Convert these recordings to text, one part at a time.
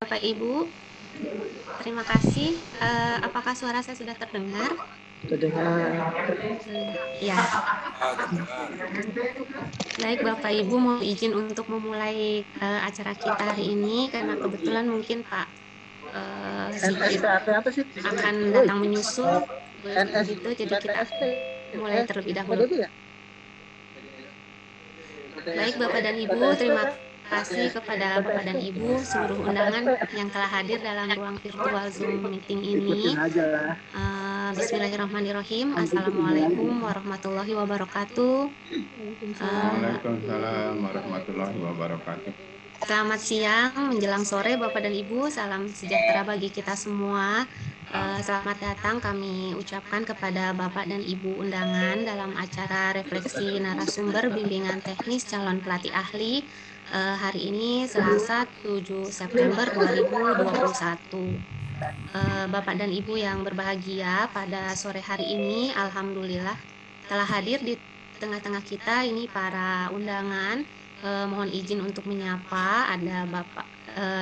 Bapak Ibu. Terima kasih. Apakah suara saya sudah terdengar? Terdengar. Ya. Baik Bapak Ibu, mohon izin untuk memulai acara kita hari ini karena kebetulan mungkin Pak Sigit apa sih? akan datang menyusul begitu, jadi kita BTSP. mulai terlebih dahulu. Ya? Baik Bapak dan Ibu, terima kasih kepada Bapak dan Ibu seluruh undangan yang telah hadir dalam ruang virtual Zoom meeting ini. Bismillahirrahmanirrahim. Assalamualaikum warahmatullahi wabarakatuh. Waalaikumsalam warahmatullahi wabarakatuh. Selamat siang menjelang sore Bapak dan Ibu, salam sejahtera bagi kita semua. Selamat datang kami ucapkan kepada Bapak dan Ibu undangan dalam acara refleksi narasumber bimbingan teknis calon pelatih ahli hari ini Selasa 7 September 2021. Bapak dan Ibu yang berbahagia, pada sore hari ini alhamdulillah telah hadir di tengah-tengah kita ini para undangan. Mohon izin untuk menyapa, ada Bapak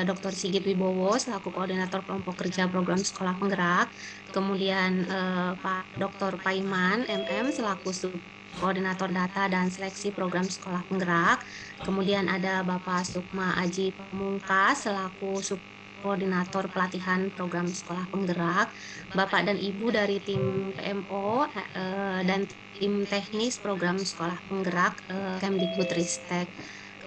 Dr. Sigit Wibowo selaku koordinator kelompok kerja program sekolah penggerak, kemudian Pak Dr. Paiman MM selaku koordinator data dan seleksi program sekolah penggerak, kemudian ada Bapak Sukma Aji Pamungkas selaku koordinator pelatihan program sekolah penggerak, Bapak dan Ibu dari tim PMO dan tim teknis program sekolah penggerak Kemdikbudristek.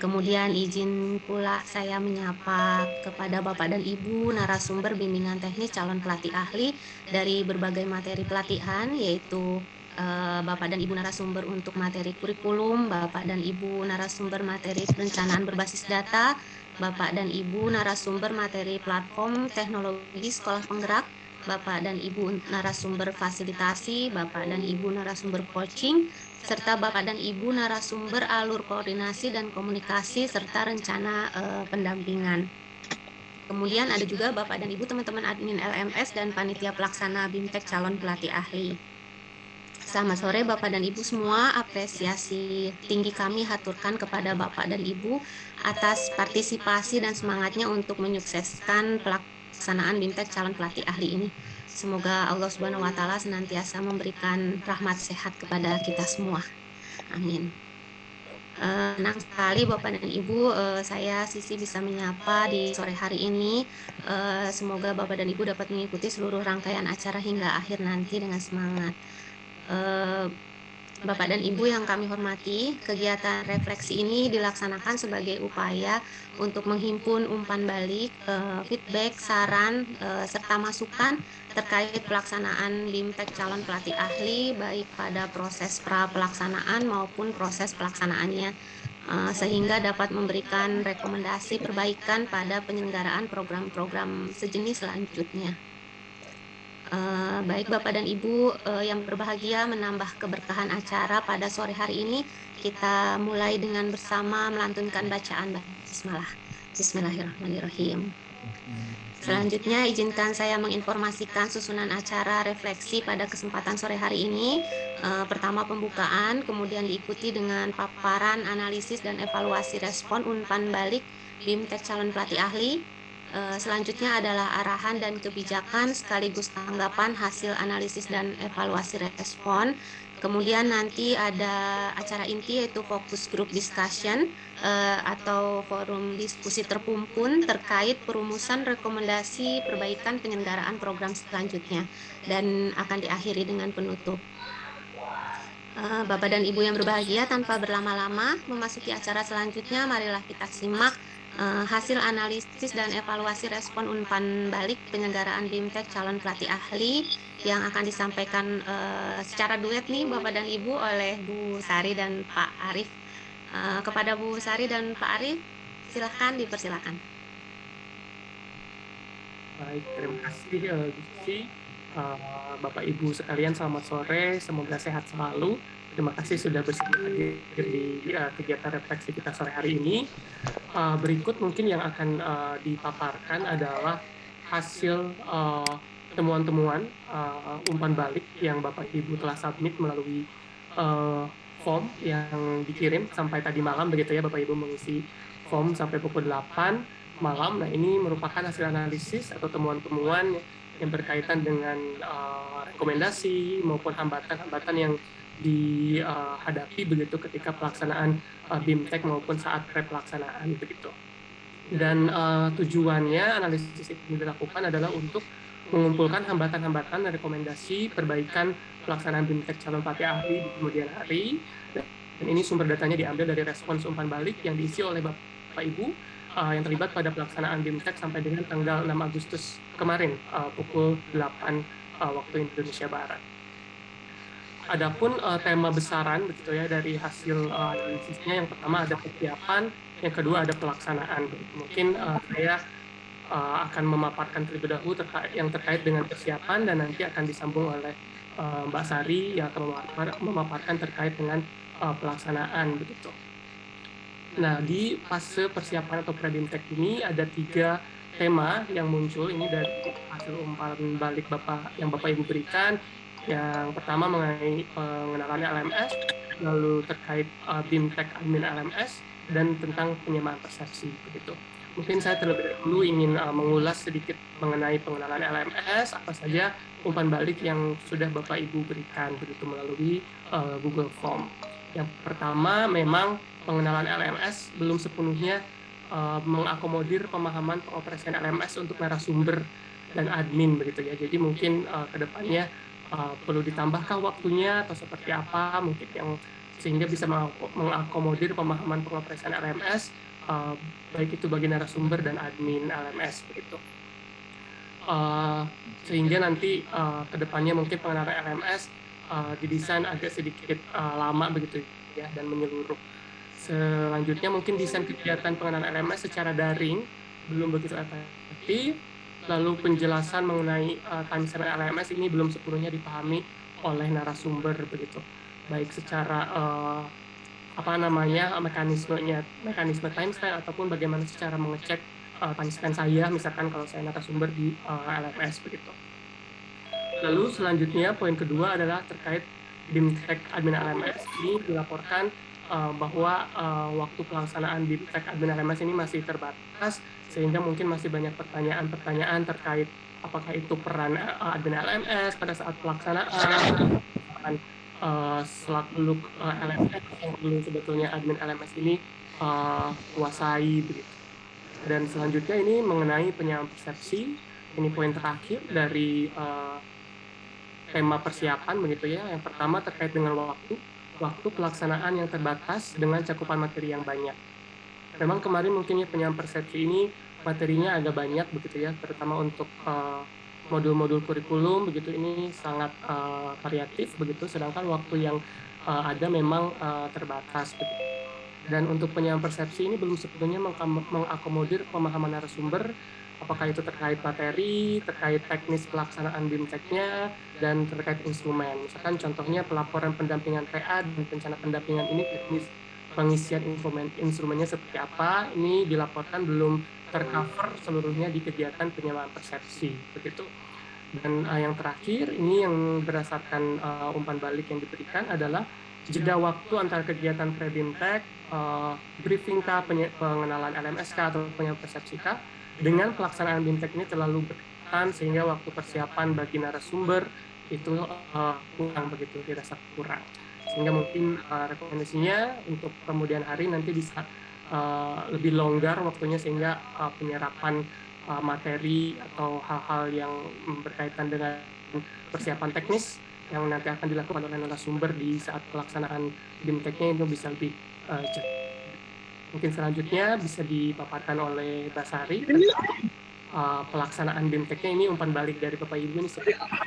Kemudian izin pula saya menyapa kepada Bapak dan Ibu narasumber bimbingan teknis calon pelatih ahli dari berbagai materi pelatihan, yaitu Bapak dan Ibu narasumber untuk materi kurikulum, Bapak dan Ibu narasumber materi perencanaan berbasis data, Bapak dan Ibu narasumber materi platform teknologi sekolah penggerak, Bapak dan Ibu narasumber fasilitasi, Bapak dan Ibu narasumber coaching, serta Bapak dan Ibu narasumber alur koordinasi dan komunikasi serta rencana pendampingan. Kemudian ada juga Bapak dan Ibu teman-teman admin LMS dan panitia pelaksana BIMTEK calon pelatih ahli. Selamat sore Bapak dan Ibu semua, apresiasi tinggi kami haturkan kepada Bapak dan Ibu atas partisipasi dan semangatnya untuk menyukseskan pelaksanaan BIMTEK calon pelatih ahli ini. Semoga Allah Subhanahu wa Ta'ala senantiasa memberikan rahmat sehat kepada kita semua. Amin. Senang sekali Bapak dan Ibu, saya Sisi bisa menyapa di sore hari ini. Semoga Bapak dan Ibu dapat mengikuti seluruh rangkaian acara hingga akhir nanti dengan semangat. Bapak dan Ibu yang kami hormati, kegiatan refleksi ini dilaksanakan sebagai upaya untuk menghimpun umpan balik, feedback, saran, serta masukan terkait pelaksanaan BIMTEK calon pelatih ahli, baik pada proses pra-pelaksanaan maupun proses pelaksanaannya, sehingga dapat memberikan rekomendasi perbaikan pada penyelenggaraan program-program sejenis selanjutnya. Baik Bapak dan Ibu yang berbahagia, menambah keberkahan acara pada sore hari ini, kita mulai dengan bersama melantunkan bacaan Bismillah. Bismillahirrahmanirrahim. Selanjutnya izinkan saya menginformasikan susunan acara refleksi pada kesempatan sore hari ini. Pertama pembukaan, kemudian diikuti dengan paparan, analisis, dan evaluasi respon umpan balik BIMTEK calon pelatih ahli. Selanjutnya adalah arahan dan kebijakan sekaligus tanggapan hasil analisis dan evaluasi respon. Kemudian nanti ada acara inti yaitu fokus group discussion atau forum diskusi terpumpun terkait perumusan rekomendasi perbaikan penyelenggaraan program selanjutnya dan akan diakhiri dengan penutup. Bapak dan Ibu yang berbahagia, tanpa berlama-lama memasuki acara selanjutnya, marilah kita simak hasil analisis dan evaluasi respon umpan balik penyelenggaraan BIMTEK calon pelatih ahli yang akan disampaikan secara duet nih Bapak dan Ibu oleh Bu Sari dan Pak Arif. Kepada Bu Sari dan Pak Arif, silahkan dipersilakan. Baik, terima kasih Gusti. Bapak Ibu sekalian, selamat sore, semoga sehat selalu. Terima kasih sudah bersedia hadir di kegiatan refleksi kita sore hari ini. Berikut mungkin yang akan dipaparkan adalah hasil temuan-temuan umpan balik yang Bapak Ibu telah submit melalui form yang dikirim sampai tadi malam, begitu ya Bapak Ibu mengisi form sampai pukul 8. malam. Nah, ini merupakan hasil analisis atau temuan-temuan yang berkaitan dengan rekomendasi maupun hambatan-hambatan yang dihadapi begitu ketika pelaksanaan BIMTEK maupun saat pre-pelaksanaan begitu. Dan tujuannya analisis ini dilakukan adalah untuk mengumpulkan hambatan-hambatan dan rekomendasi perbaikan pelaksanaan BIMTEK calon pelatih ahli di kemudian hari. Dan ini sumber datanya diambil dari respons umpan balik yang diisi oleh Bapak Ibu yang terlibat pada pelaksanaan BIMTEK sampai dengan tanggal 6 Agustus kemarin pukul 8 waktu Indonesia Barat. Adapun tema besaran begitu ya dari hasil analisisnya, yang pertama ada persiapan, yang kedua ada pelaksanaan. Mungkin saya akan memaparkan terlebih dahulu yang terkait dengan persiapan, dan nanti akan disambung oleh Mbak Sari yang akan memaparkan terkait dengan pelaksanaan begitu. Nah, di fase persiapan atau pre-BIMTEK ini ada 3 tema yang muncul ini dari hasil umpan balik yang Bapak Ibu berikan. Yang pertama mengenai pengenalan LMS, lalu terkait BIMTEK admin LMS, dan tentang penyamaan persepsi begitu. Mungkin saya terlebih dahulu ingin mengulas sedikit mengenai pengenalan LMS, apa saja umpan balik yang sudah Bapak Ibu berikan begitu melalui Google Form. Yang pertama, memang pengenalan LMS belum sepenuhnya mengakomodir pemahaman pengoperasian LMS untuk narasumber dan admin begitu ya. Jadi mungkin ke depannya perlu ditambahkah waktunya atau seperti apa mungkin yang sehingga bisa mengakomodir pemahaman pengoperasian LMS baik itu bagi narasumber dan admin LMS begitu. Sehingga nanti ke depannya mungkin pengenalan LMS didesain agak sedikit lama begitu ya dan menyeluruh. Selanjutnya mungkin desain kegiatan pengenalan LMS secara daring belum begitu efektif. Lalu penjelasan mengenai time span LMS ini belum sepenuhnya dipahami oleh narasumber begitu, baik secara mekanisme time span ataupun bagaimana secara mengecek time span saya, misalkan kalau saya narasumber di LMS begitu. Lalu selanjutnya poin kedua adalah terkait BIMTEK admin LMS. Ini dilaporkan bahwa waktu pelaksanaan BIMTEK admin LMS ini masih terbatas, sehingga mungkin masih banyak pertanyaan-pertanyaan terkait apakah itu peran admin LMS pada saat pelaksanaan, selak-beluk LMS yang belum sebetulnya admin LMS ini kuasai begitu. Dan selanjutnya ini mengenai penyamaan persepsi, ini poin terakhir dari tema persiapan begitu ya. Yang pertama terkait dengan waktu pelaksanaan yang terbatas dengan cakupan materi yang banyak. Memang kemarin mungkin ya penyamaan persepsi ini materinya agak banyak begitu ya, terutama untuk modul-modul kurikulum begitu, ini sangat variatif begitu, sedangkan waktu yang ada memang terbatas begitu. Dan untuk penyamaan persepsi ini belum sepenuhnya mengakomodir pemahaman narasumber, apakah itu terkait materi, terkait teknis pelaksanaan BIMTEK-nya, dan terkait instrumen. Misalkan contohnya pelaporan pendampingan PA dan rencana pendampingan ini teknis pengisian instrumennya seperti apa, ini dilaporkan belum tercover seluruhnya di kegiatan penyamaan persepsi begitu. Dan yang terakhir ini yang berdasarkan umpan balik yang diberikan adalah jeda waktu antara kegiatan pre-BIMTEK, briefing pengenalan LMS atau penyamaan persepsi dengan pelaksanaan BIMTEK ini terlalu berkesan, sehingga waktu persiapan bagi narasumber itu kurang begitu, dirasa kurang. Sehingga mungkin rekomendasinya untuk kemudian hari nanti bisa lebih longgar waktunya, sehingga penyerapan materi atau hal-hal yang berkaitan dengan persiapan teknis yang nanti akan dilakukan oleh narasumber di saat pelaksanaan BIMTEK-nya itu bisa lebih cepat. Mungkin selanjutnya bisa dipaparkan oleh Mbak Sari pelaksanaan BIMTEK-nya ini, umpan balik dari Bapak Ibu ini seperti apa?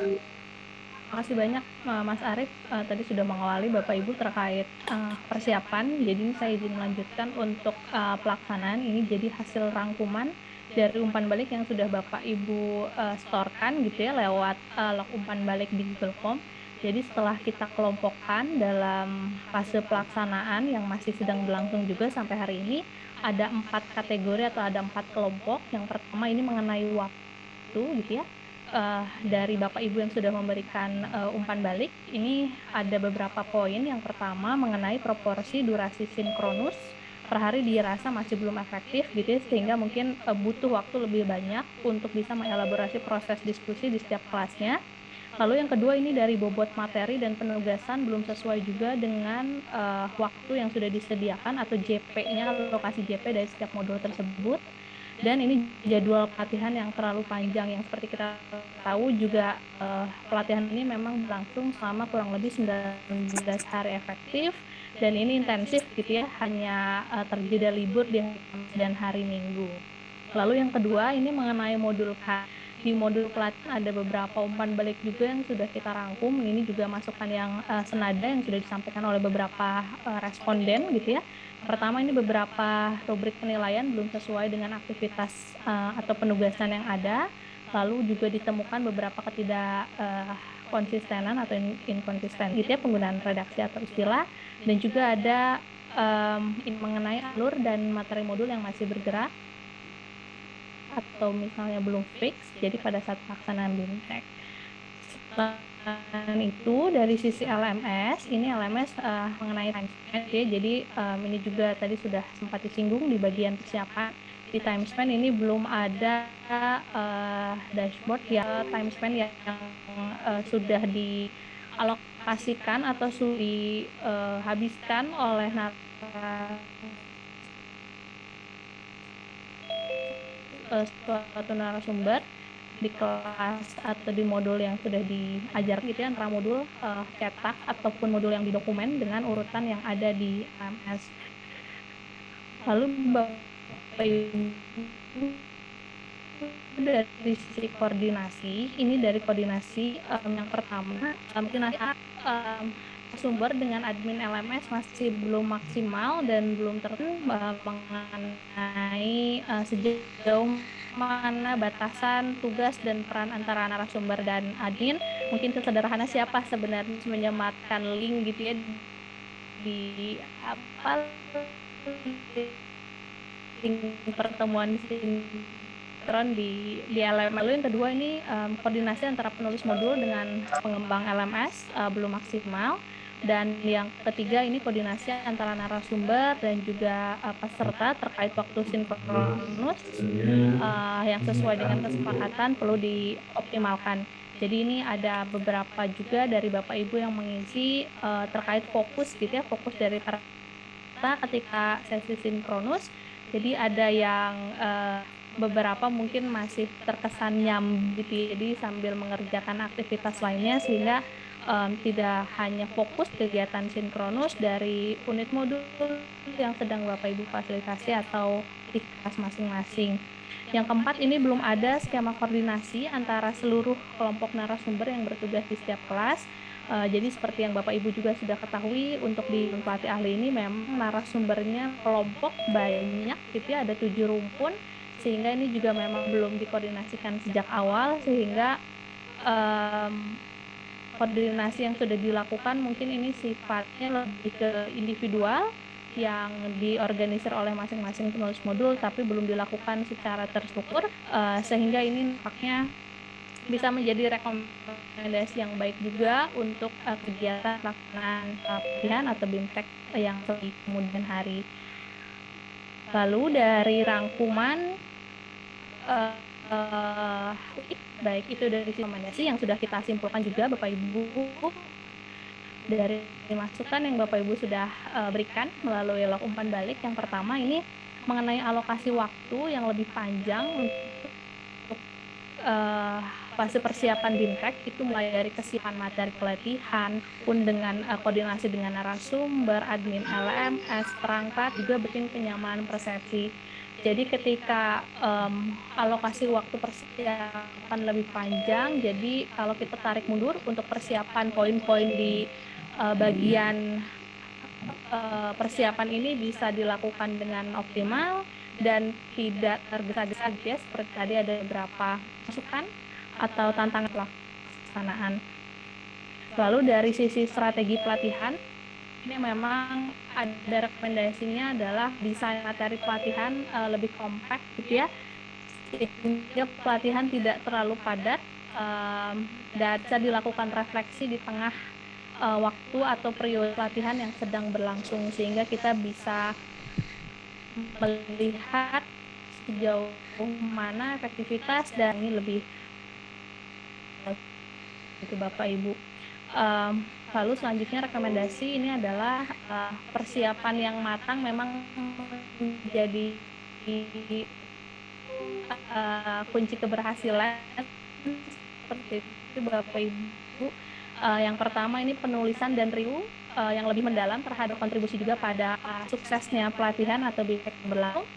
Terima kasih banyak Mas Arief, tadi sudah mengawali Bapak Ibu terkait persiapan. Jadi saya izin melanjutkan untuk pelaksanaan ini jadi hasil rangkuman dari umpan balik yang sudah Bapak Ibu storkan gitu ya lewat log umpan balik di Google Form. Jadi setelah kita kelompokkan dalam fase pelaksanaan yang masih sedang berlangsung juga sampai hari ini, ada 4 kategori atau ada 4 kelompok. Yang pertama ini mengenai waktu gitu ya. dari Bapak Ibu yang sudah memberikan umpan balik, ini ada beberapa poin. Yang pertama mengenai proporsi durasi sinkronus per hari dirasa masih belum efektif gitu ya, sehingga mungkin butuh waktu lebih banyak untuk bisa mengelaborasi proses diskusi di setiap kelasnya. Lalu yang kedua ini dari bobot materi dan penugasan belum sesuai juga dengan waktu yang sudah disediakan atau JP-nya, lokasi JP dari setiap modul tersebut. Dan ini jadwal pelatihan yang terlalu panjang, yang seperti kita tahu juga pelatihan ini memang berlangsung selama kurang lebih 19 hari efektif, dan ini intensif gitu ya, hanya terjeda libur di hari Kamis dan hari Minggu. Lalu yang kedua ini mengenai modul K. Di modul pelatihan ada beberapa umpan balik juga yang sudah kita rangkum. Ini juga masukan yang senada yang sudah disampaikan oleh beberapa responden gitu ya. Pertama ini beberapa rubrik penilaian belum sesuai dengan aktivitas atau penugasan yang ada. Lalu juga ditemukan beberapa ketidak konsistenan atau inkonsisten gitu ya, penggunaan redaksi atau istilah. Dan juga ada mengenai alur dan materi modul yang masih bergerak atau misalnya belum fix, jadi pada saat pelaksanaan BIMTEK. Selain itu dari sisi LMS, ini LMS mengenai time spend ya, jadi ini juga tadi sudah sempat disinggung di bagian persiapan. Di time spend ini belum ada dashboard ya time spend yang sudah dialokasikan atau sudah dihabiskan oleh suatu narasumber di kelas atau di modul yang sudah diajar gitu ya, antara modul cetak ataupun modul yang didokumen dengan urutan yang ada di LMS. Lalu Bapak Ibu dari sisi koordinasi, ini dari koordinasi yang pertama mungkin sumber dengan admin LMS masih belum maksimal dan belum mengenai sejauh mana batasan tugas dan peran antara narasumber dan admin. Mungkin sesederhana siapa sebenarnya menyematkan link gitu ya di link pertemuan sinkron di LMS. Lalu yang kedua ini koordinasi antara penulis modul dengan pengembang LMS belum maksimal. Dan yang ketiga ini koordinasi antara narasumber dan juga peserta terkait waktu sinkronus yang sesuai dengan kesepakatan perlu dioptimalkan. Jadi ini ada beberapa juga dari Bapak Ibu yang mengisi terkait fokus gitu ya, fokus dari peserta ketika sesi sinkronus. Jadi ada yang beberapa mungkin masih terkesan nyambung gitu, jadi sambil mengerjakan aktivitas lainnya sehingga tidak hanya fokus kegiatan sinkronus dari unit modul yang sedang Bapak Ibu fasilitasi atau di kelas masing-masing. Yang keempat ini belum ada skema koordinasi antara seluruh kelompok narasumber yang bertugas di setiap kelas. Jadi seperti yang Bapak Ibu juga sudah ketahui, untuk di pelatih ahli ini memang narasumbernya kelompok banyak gitu ya, ada 7 rumpun, sehingga ini juga memang belum dikoordinasikan sejak awal, sehingga koordinasi yang sudah dilakukan mungkin ini sifatnya lebih ke individual yang diorganisir oleh masing-masing penulis modul, tapi belum dilakukan secara terstruktur, sehingga ini nampaknya bisa menjadi rekomendasi yang baik juga untuk kegiatan pelaksanaan pelatihan atau BIMTEK yang di kemudian hari. Lalu dari rangkuman baik itu dari rekomendasi yang sudah kita simpulkan juga Bapak Ibu, dari masukan yang Bapak Ibu sudah berikan melalui log umpan balik. Yang pertama ini mengenai alokasi waktu yang lebih panjang untuk fase persiapan BIMTEK, itu mulai dari kesiapan materi pelatihan pun dengan koordinasi dengan narasumber, admin LMS, perangkat, juga bikin kenyamanan persepsi. Jadi ketika alokasi waktu persiapan lebih panjang, jadi kalau kita tarik mundur untuk persiapan poin-poin di bagian persiapan ini bisa dilakukan dengan optimal dan tidak tergesa-gesa ya, seperti tadi ada beberapa masukan atau tantangan pelaksanaan. Lalu dari sisi strategi pelatihan, ini memang ada rekomendasinya adalah desain materi pelatihan lebih kompak gitu ya, sehingga pelatihan tidak terlalu padat dan bisa dilakukan refleksi di tengah waktu atau periode pelatihan yang sedang berlangsung, sehingga kita bisa melihat sejauh mana efektivitas dan ini lebih itu Bapak Ibu. Lalu selanjutnya rekomendasi ini adalah persiapan yang matang memang menjadi kunci keberhasilan seperti itu Bapak Ibu. Yang pertama ini penulisan dan review yang lebih mendalam terhadap kontribusi juga pada suksesnya pelatihan atau BIPEK berlangsung.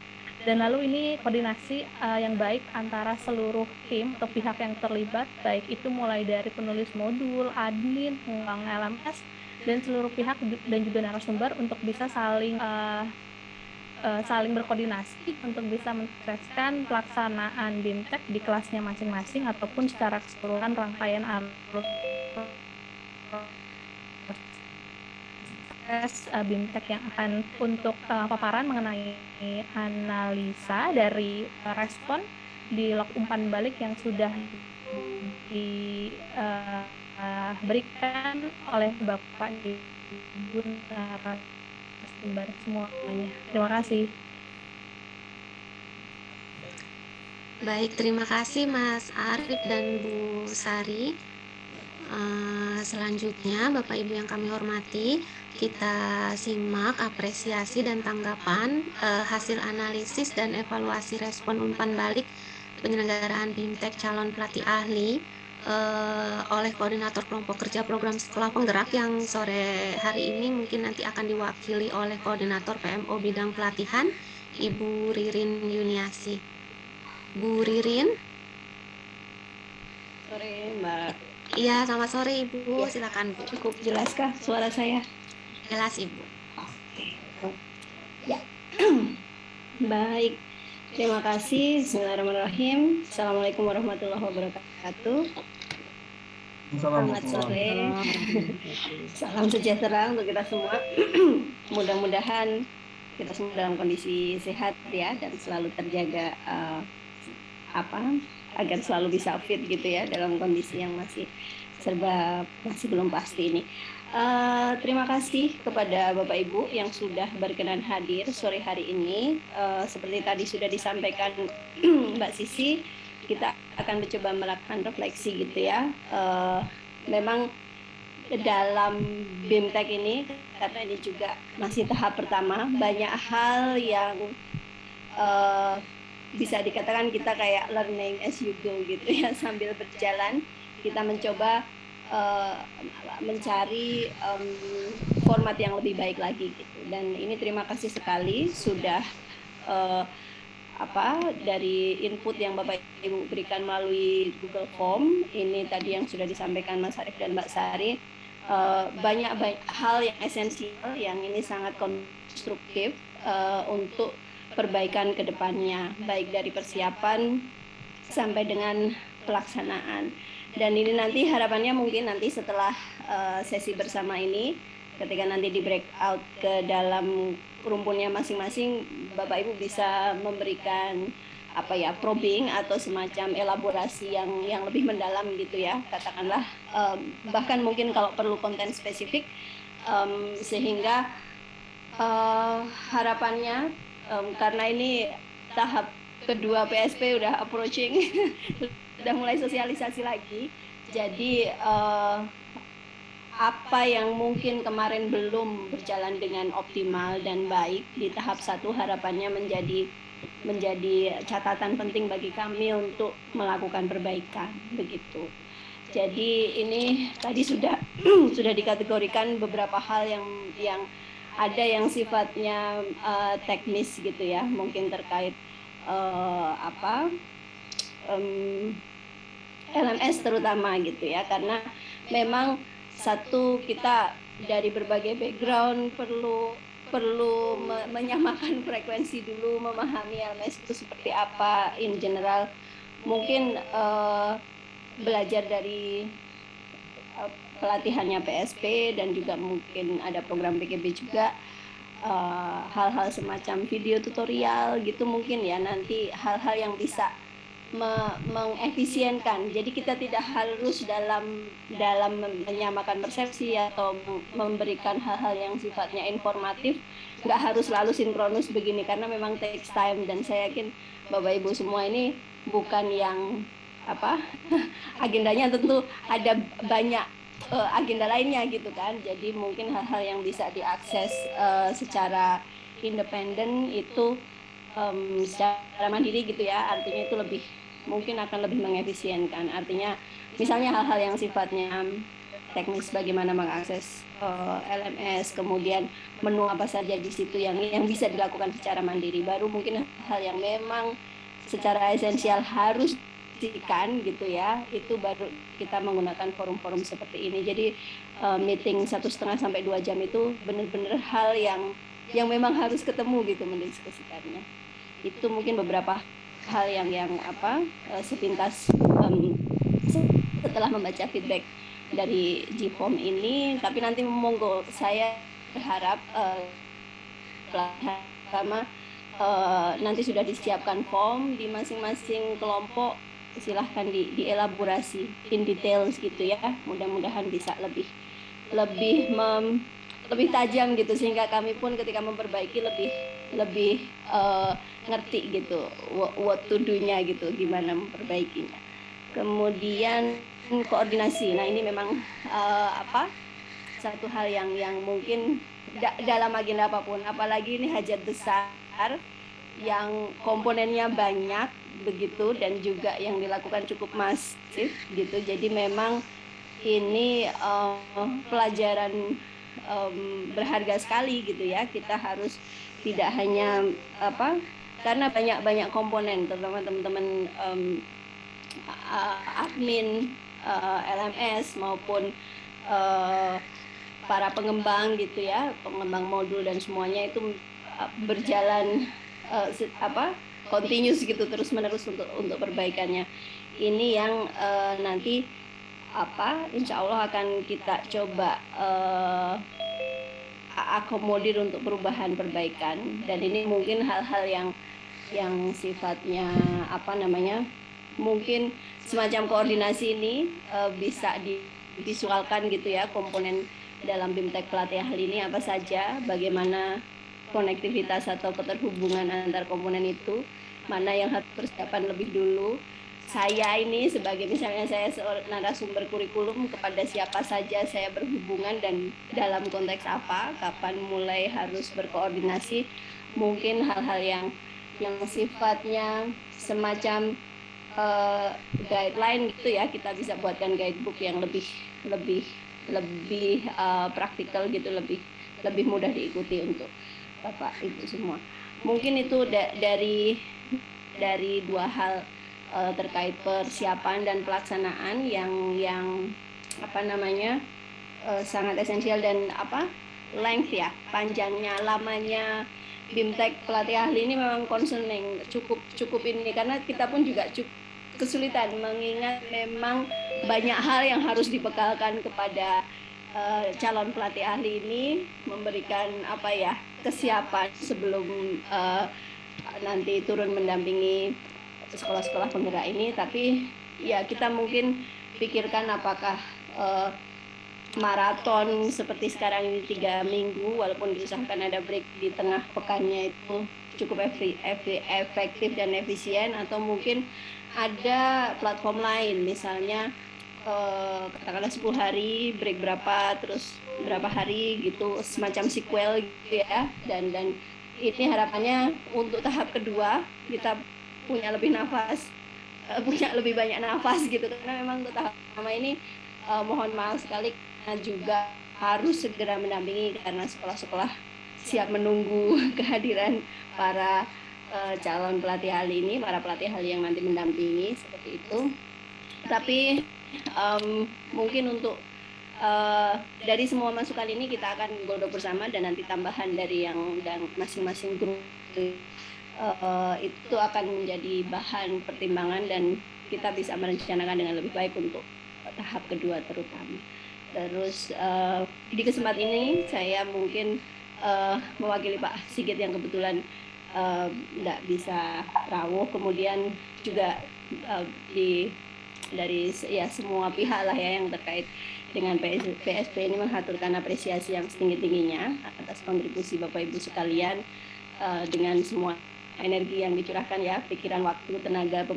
Dan lalu ini koordinasi yang baik antara seluruh tim atau pihak yang terlibat, baik itu mulai dari penulis modul, admin, pengulang LMS, dan seluruh pihak dan juga narasumber untuk bisa saling berkoordinasi untuk bisa mensukseskan pelaksanaan BIMTEK di kelasnya masing-masing ataupun secara keseluruhan rangkaian arus BIMTEK yang akan untuk paparan mengenai analisa dari respon di log umpan balik yang sudah diberikan oleh Bapak Ibu narasumber semuanya. Terima kasih. Baik, terima kasih Mas Arif dan Bu Sari. Selanjutnya, Bapak Ibu yang kami hormati, kita simak apresiasi dan tanggapan hasil analisis dan evaluasi respon umpan balik penyelenggaraan BIMTEK calon pelatih ahli oleh koordinator kelompok kerja program sekolah penggerak yang sore hari ini mungkin nanti akan diwakili oleh koordinator PMO bidang pelatihan Ibu Ririn Yuniasi. Bu Ririn. Sore Mbak. Iya, selamat sore Ibu. Ya, silakan Bu. cukup jelaskah suara saya? Jelas Ibu. Oke. Ya. Baik. Terima kasih. Bismillahirrahmanirrahim. Assalamualaikum warahmatullahi wabarakatuh. Selamat sore. Salam sejahtera untuk kita semua. Mudah-mudahan kita semua dalam kondisi sehat ya dan selalu terjaga agar selalu bisa fit gitu ya dalam kondisi yang masih belum pasti ini. Terima kasih kepada Bapak Ibu yang sudah berkenan hadir sore hari ini. Seperti tadi sudah disampaikan Mbak Sisi, kita akan mencoba melakukan refleksi gitu ya. Memang dalam BIMTEK ini, karena ini juga masih tahap pertama, banyak hal yang bisa dikatakan kita kayak learning as you go gitu ya, sambil berjalan kita mencoba mencari format yang lebih baik lagi gitu. Dan ini terima kasih sekali sudah dari input yang Bapak Ibu berikan melalui Google Form. Ini tadi yang sudah disampaikan Mas Arif dan Mbak Sari, banyak hal yang esensial yang ini sangat konstruktif untuk perbaikan ke depannya, baik dari persiapan sampai dengan pelaksanaan. Dan ini nanti harapannya mungkin nanti setelah sesi bersama ini, ketika nanti di breakout ke dalam rumpunnya masing-masing, Bapak Ibu bisa memberikan probing atau semacam elaborasi yang lebih mendalam gitu ya, katakanlah bahkan mungkin kalau perlu konten spesifik, sehingga harapannya karena ini tahap kedua PSP udah approaching, udah mulai sosialisasi lagi. Jadi apa yang mungkin kemarin belum berjalan dengan optimal dan baik di tahap 1, harapannya menjadi catatan penting bagi kami untuk melakukan perbaikan begitu. Jadi ini tadi sudah dikategorikan beberapa hal yang ada yang sifatnya teknis gitu ya, mungkin terkait LMS terutama gitu ya, karena memang satu, kita dari berbagai background perlu menyamakan frekuensi dulu, memahami LMS itu seperti apa in general, mungkin belajar dari pelatihannya PSP dan juga mungkin ada program PKB juga, hal-hal semacam video tutorial gitu mungkin ya, nanti hal-hal yang bisa mengefisienkan. Jadi kita tidak harus dalam menyamakan persepsi atau memberikan hal-hal yang sifatnya informatif, nggak harus selalu sinkronus begini karena memang takes time, dan saya yakin Bapak Ibu semua ini bukan yang agendanya tentu ada banyak agenda lainnya gitu kan. Jadi mungkin hal-hal yang bisa diakses secara independen itu secara mandiri gitu ya, artinya itu mungkin akan lebih mengefisienkan. Artinya misalnya hal-hal yang sifatnya teknis, bagaimana mengakses LMS, kemudian menu apa saja di situ yang bisa dilakukan secara mandiri. Baru mungkin hal yang memang secara esensial harus kan gitu ya, itu baru kita menggunakan forum-forum seperti ini. Jadi meeting 1,5 sampai 2 jam itu benar-benar hal yang memang harus ketemu gitu mendiskusikannya. Itu mungkin beberapa hal yang sepintas setelah membaca feedback dari GFOM ini. Tapi nanti monggo, saya berharap pertama nanti sudah disiapkan form di masing-masing kelompok, silahkan dielaborasi in details gitu ya. Mudah-mudahan bisa lebih tajam gitu, sehingga kami pun ketika memperbaiki lebih ngerti gitu what to do-nya gitu, gimana memperbaikinya. Kemudian koordinasi. Nah, ini memang satu hal yang mungkin dalam agenda apapun, apalagi ini hajat besar yang komponennya banyak begitu dan juga yang dilakukan cukup masif gitu. Jadi memang ini pelajaran berharga sekali gitu ya. Kita harus tidak hanya karena banyak komponen, terutama teman-teman admin LMS maupun para pengembang gitu ya, pengembang modul dan semuanya itu berjalan continuous gitu, terus menerus untuk perbaikannya. Ini yang nanti insya Allah akan kita coba akomodir untuk perubahan perbaikan. Dan ini mungkin hal-hal yang sifatnya mungkin semacam koordinasi ini bisa divisualkan gitu ya, komponen dalam BIMTEK pelatihan ini apa saja, bagaimana konektivitas atau keterhubungan antar komponen itu, mana yang harus persiapan lebih dulu. Saya ini sebagai misalnya saya seorang narasumber kurikulum, kepada siapa saja saya berhubungan dan dalam konteks apa, kapan mulai harus berkoordinasi. Mungkin hal-hal yang sifatnya semacam guideline gitu ya, kita bisa buatkan guidebook yang lebih praktikal gitu, lebih mudah diikuti untuk Bapak Ibu semua. Mungkin itu dari dua hal terkait persiapan dan pelaksanaan yang sangat esensial, dan length ya, panjangnya, lamanya BIMTEK pelatih ahli ini memang concerning, cukup ini, karena kita pun juga kesulitan mengingat memang banyak hal yang harus dibekalkan kepada calon pelatih ahli ini, memberikan kesiapan sebelum nanti turun mendampingi sekolah-sekolah penggerak ini. Tapi ya kita mungkin pikirkan apakah maraton seperti sekarang ini 3 minggu, walaupun diusahakan ada break di tengah pekannya, itu cukup efektif dan efisien, atau mungkin ada platform lain, misalnya katakanlah 10 hari break berapa, terus berapa hari gitu, semacam sequel gitu ya. Dan ini harapannya untuk tahap kedua kita punya lebih banyak nafas gitu, karena memang untuk tahap pertama ini mohon maaf sekali juga harus segera mendampingi, karena sekolah-sekolah siap menunggu kehadiran para calon pelatih ahli ini, para pelatih ahli yang nanti mendampingi seperti itu. Tapi mungkin untuk dari semua masukan ini kita akan godok bersama, dan nanti tambahan dari yang masing-masing grup itu akan menjadi bahan pertimbangan, dan kita bisa merencanakan dengan lebih baik untuk tahap kedua terutama. Terus di kesempatan ini saya mungkin mewakili Pak Sigit yang kebetulan tidak bisa rawuh, kemudian juga dari ya semua pihak lah ya yang terkait dengan PSP ini mengaturkan apresiasi yang setinggi-tingginya atas kontribusi Bapak Ibu sekalian, dengan semua energi yang dicurahkan ya, pikiran, waktu, tenaga,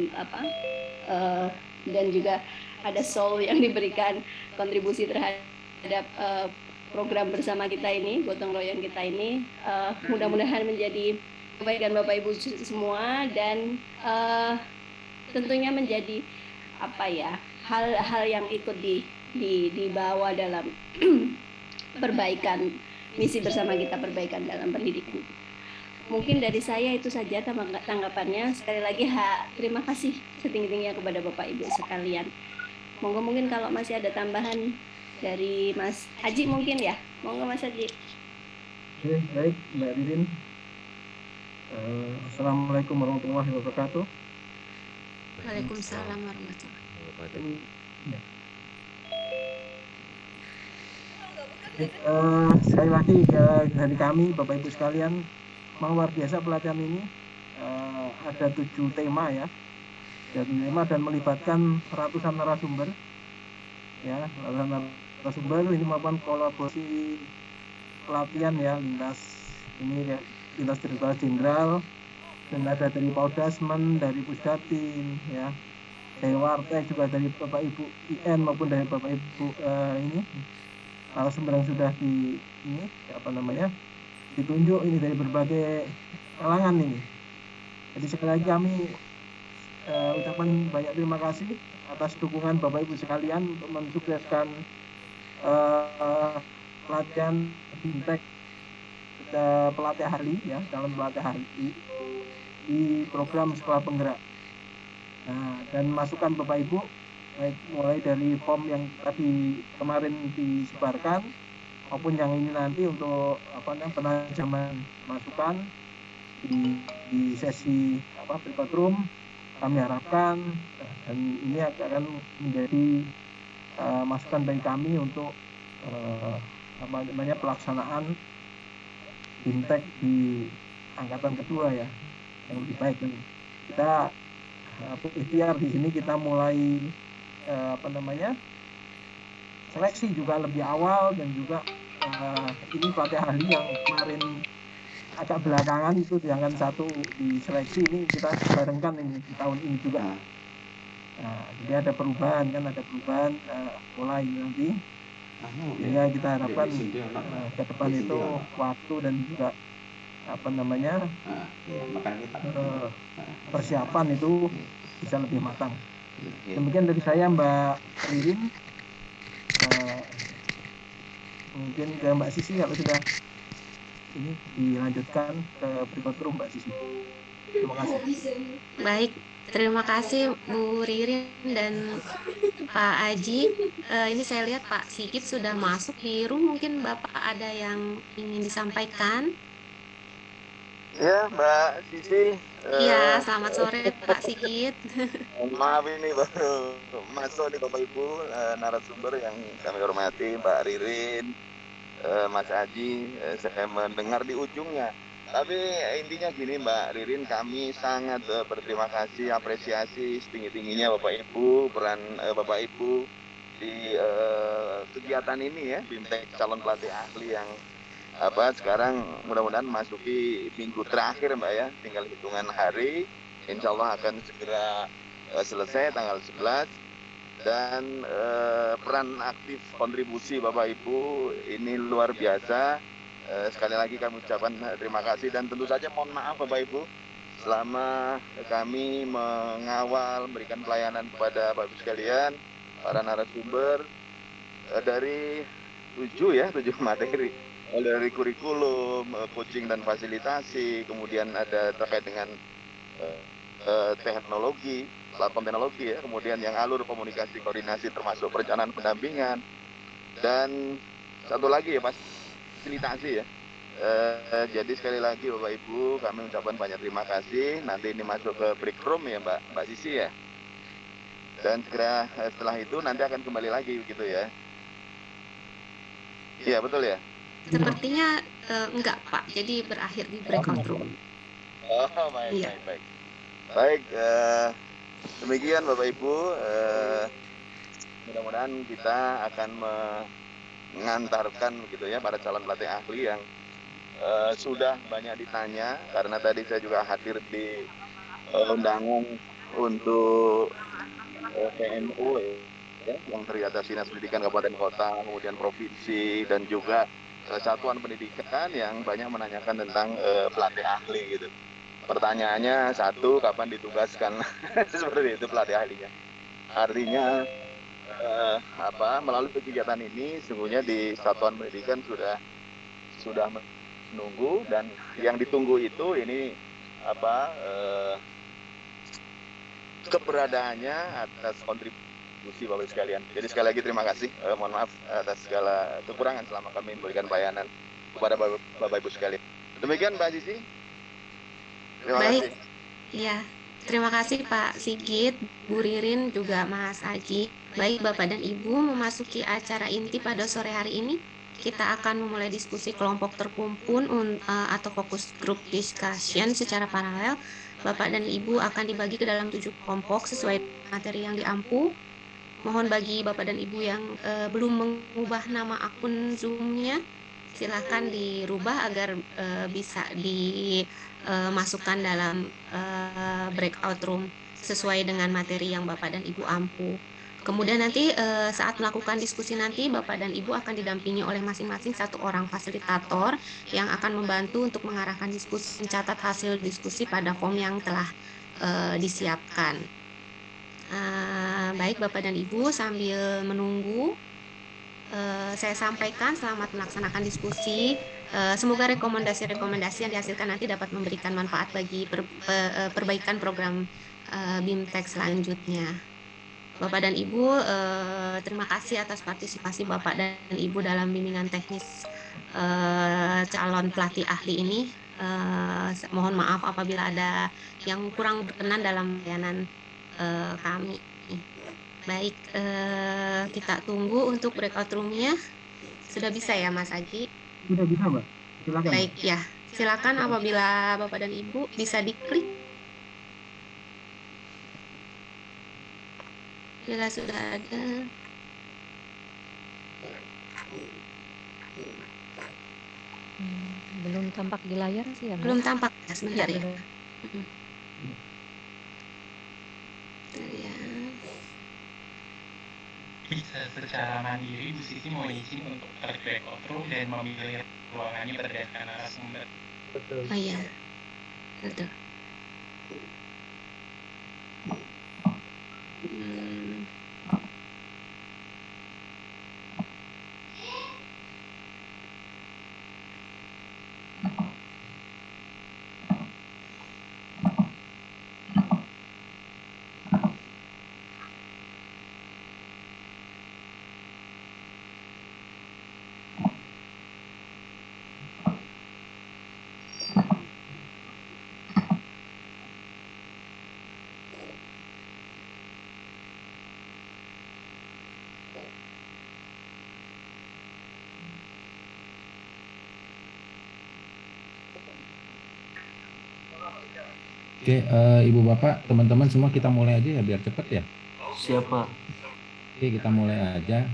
dan juga ada soul yang diberikan kontribusi terhadap program bersama kita ini, gotong royong kita ini. Mudah-mudahan menjadi kebaikan Bapak Ibu semua, dan tentunya menjadi hal-hal yang ikut dibawa dalam perbaikan misi bersama kita, perbaikan dalam pendidikan. Mungkin dari saya itu saja tanggapannya. Sekali lagi terima kasih setinggi-tingginya kepada Bapak Ibu sekalian. Mungkin kalau masih ada tambahan dari Mas Haji mungkin ya. Monggo Mas Haji. Oke, baik Mbak Ririn. Assalamualaikum warahmatullahi wabarakatuh. Waalaikumsalam warahmatullahi wabarakatuh. Sekali lagi dari kami Bapak Ibu sekalian, luar biasa pelatihan ini. Ada 7 tema ya, dan melibatkan ratusan narasumber ya, narasumber ini merupakan kolaborasi pelatihan ya, lintas Direktorat Jenderal, dan ada dari Paudasmen, dari Pusdatin ya, dari Wartek, juga dari Bapak Ibu IN maupun dari Bapak Ibu narasumber yang sudah ditunjuk ini dari berbagai kalangan ini. Jadi sekali lagi kami ucapkan banyak terima kasih atas dukungan Bapak Ibu sekalian untuk mensukseskan pelatihan fintech pelatih ahli ya, dalam pelatih ahli di program Sekolah Penggerak. Nah, dan masukan Bapak Ibu baik mulai dari form yang tadi kemarin disebarkan maupun yang ini nanti untuk penajaman masukan di sesi breakout room, kami harapkan, dan ini akan menjadi masukan bagi kami untuk pelaksanaan fintech di angkatan kedua ya, yang lebih baik. Kita ikhtiar di sini kita mulai seleksi juga lebih awal, dan juga ini pelatih ahli yang kemarin agak belakangan itu jangan satu di seleksi, ini kita barengkan ini di tahun ini juga. Nah, jadi ada perubahan mulai nanti, sehingga kita harapkan ke depan itu waktu dan juga persiapan itu bisa lebih matang. Demikian dari saya Mbak Ririn. Mungkin ke Mbak Sisi kalau sudah ini dilanjutkan ke breakout room Mbak Sisi. Terima kasih. Baik, terima kasih Bu Ririn dan Pak Aji. Ini saya lihat Pak Sigit sudah masuk di room. Mungkin Bapak ada yang ingin disampaikan? Ya, Mbak Sisi. Iya, selamat sore Pak Sigit. Maaf ini baru masuk nih Bapak Ibu narasumber yang kami hormati, Mbak Ririn, Mas Aji. Saya mendengar di ujungnya. Tapi intinya gini Mbak Ririn, kami sangat berterima kasih, apresiasi setinggi-tingginya Bapak Ibu, peran Bapak Ibu di kegiatan ini ya, fintech calon pelatih ahli yang sekarang mudah-mudahan masuki minggu terakhir Mbak ya, tinggal hitungan hari, insya Allah akan segera selesai tanggal 11, dan peran aktif kontribusi Bapak Ibu ini luar biasa. Sekali lagi kami ucapkan terima kasih, dan tentu saja mohon maaf Bapak Ibu selama kami mengawal, memberikan pelayanan kepada Bapak Ibu sekalian, para narasumber dari 7 materi, dari kurikulum, coaching dan fasilitasi, kemudian ada terkait dengan teknologi, platform teknologi ya, kemudian yang alur komunikasi koordinasi termasuk perencanaan pendampingan, dan satu lagi ya fasilitasi ya. Jadi sekali lagi Bapak Ibu kami ucapkan banyak terima kasih. Nanti ini masuk ke break room ya Mbak Sisi ya, dan segera setelah itu nanti akan kembali lagi begitu ya. Iya betul ya. Sepertinya enggak Pak, jadi berakhir di breakout room. Oh baik, iya. Baik. Demikian Bapak Ibu, mudah-mudahan kita akan mengantarkan gitu ya para calon pelatih ahli yang sudah banyak ditanya, karena tadi saya juga hadir di undangan untuk PMU ya, yang terdiri atas Dinas Pendidikan Kabupaten Kota, kemudian provinsi, dan juga satuan pendidikan yang banyak menanyakan tentang pelatih ahli gitu. Pertanyaannya satu, kapan ditugaskan? Seperti itu pelatih ahlinya. Artinya melalui kegiatan ini sesungguhnya di satuan pendidikan sudah menunggu, dan yang ditunggu itu ini keberadaannya atas kontribusi Bapak Ibu sekalian. Jadi sekali lagi terima kasih, mohon maaf atas segala kekurangan selama kami memberikan pelayanan kepada Bapak Ibu sekalian. Demikian Mbak Zizi. Terima Baik. kasih. Iya, terima kasih Pak Sigit, Bu Ririn, juga Mas Aji. Baik Bapak dan Ibu, memasuki acara inti pada sore hari ini, kita akan memulai diskusi kelompok terkumpul atau fokus group discussion secara paralel. Bapak dan Ibu akan dibagi ke dalam 7 kelompok sesuai materi yang diampu. Mohon bagi Bapak dan Ibu yang belum mengubah nama akun Zoom-nya, silahkan dirubah agar bisa dimasukkan dalam breakout room sesuai dengan materi yang Bapak dan Ibu ampu. Kemudian nanti saat melakukan diskusi nanti, Bapak dan Ibu akan didampingi oleh masing-masing satu orang fasilitator yang akan membantu untuk mengarahkan diskusi, mencatat hasil diskusi pada form yang telah disiapkan. Baik Bapak dan Ibu, sambil menunggu, saya sampaikan selamat melaksanakan diskusi. Semoga rekomendasi-rekomendasi yang dihasilkan nanti dapat memberikan manfaat bagi perbaikan program BIMTEK selanjutnya. Bapak dan Ibu, terima kasih atas partisipasi Bapak dan Ibu dalam bimbingan teknis calon pelatih ahli ini. Mohon maaf apabila ada yang kurang berkenan dalam layanan kami. Baik, kita tunggu untuk breakout room-nya. Sudah bisa ya Mas Aji? Sudah bisa, Mbak. Silakan. Baik ya, silakan apabila Bapak dan Ibu bisa diklik. Bila sudah ada. Belum tampak di layar sih ya, Mbak? Belum tampak ya, sebentar ya. Bisa secara mandiri Bu Siti mau izin untuk tarik breakout room dan memilih ruangannya berdasarkan narasumber. Betul. Oh iya, betul. Oke, Ibu Bapak, teman-teman semua kita mulai aja ya biar cepet ya. Siapa? Oke, kita mulai aja.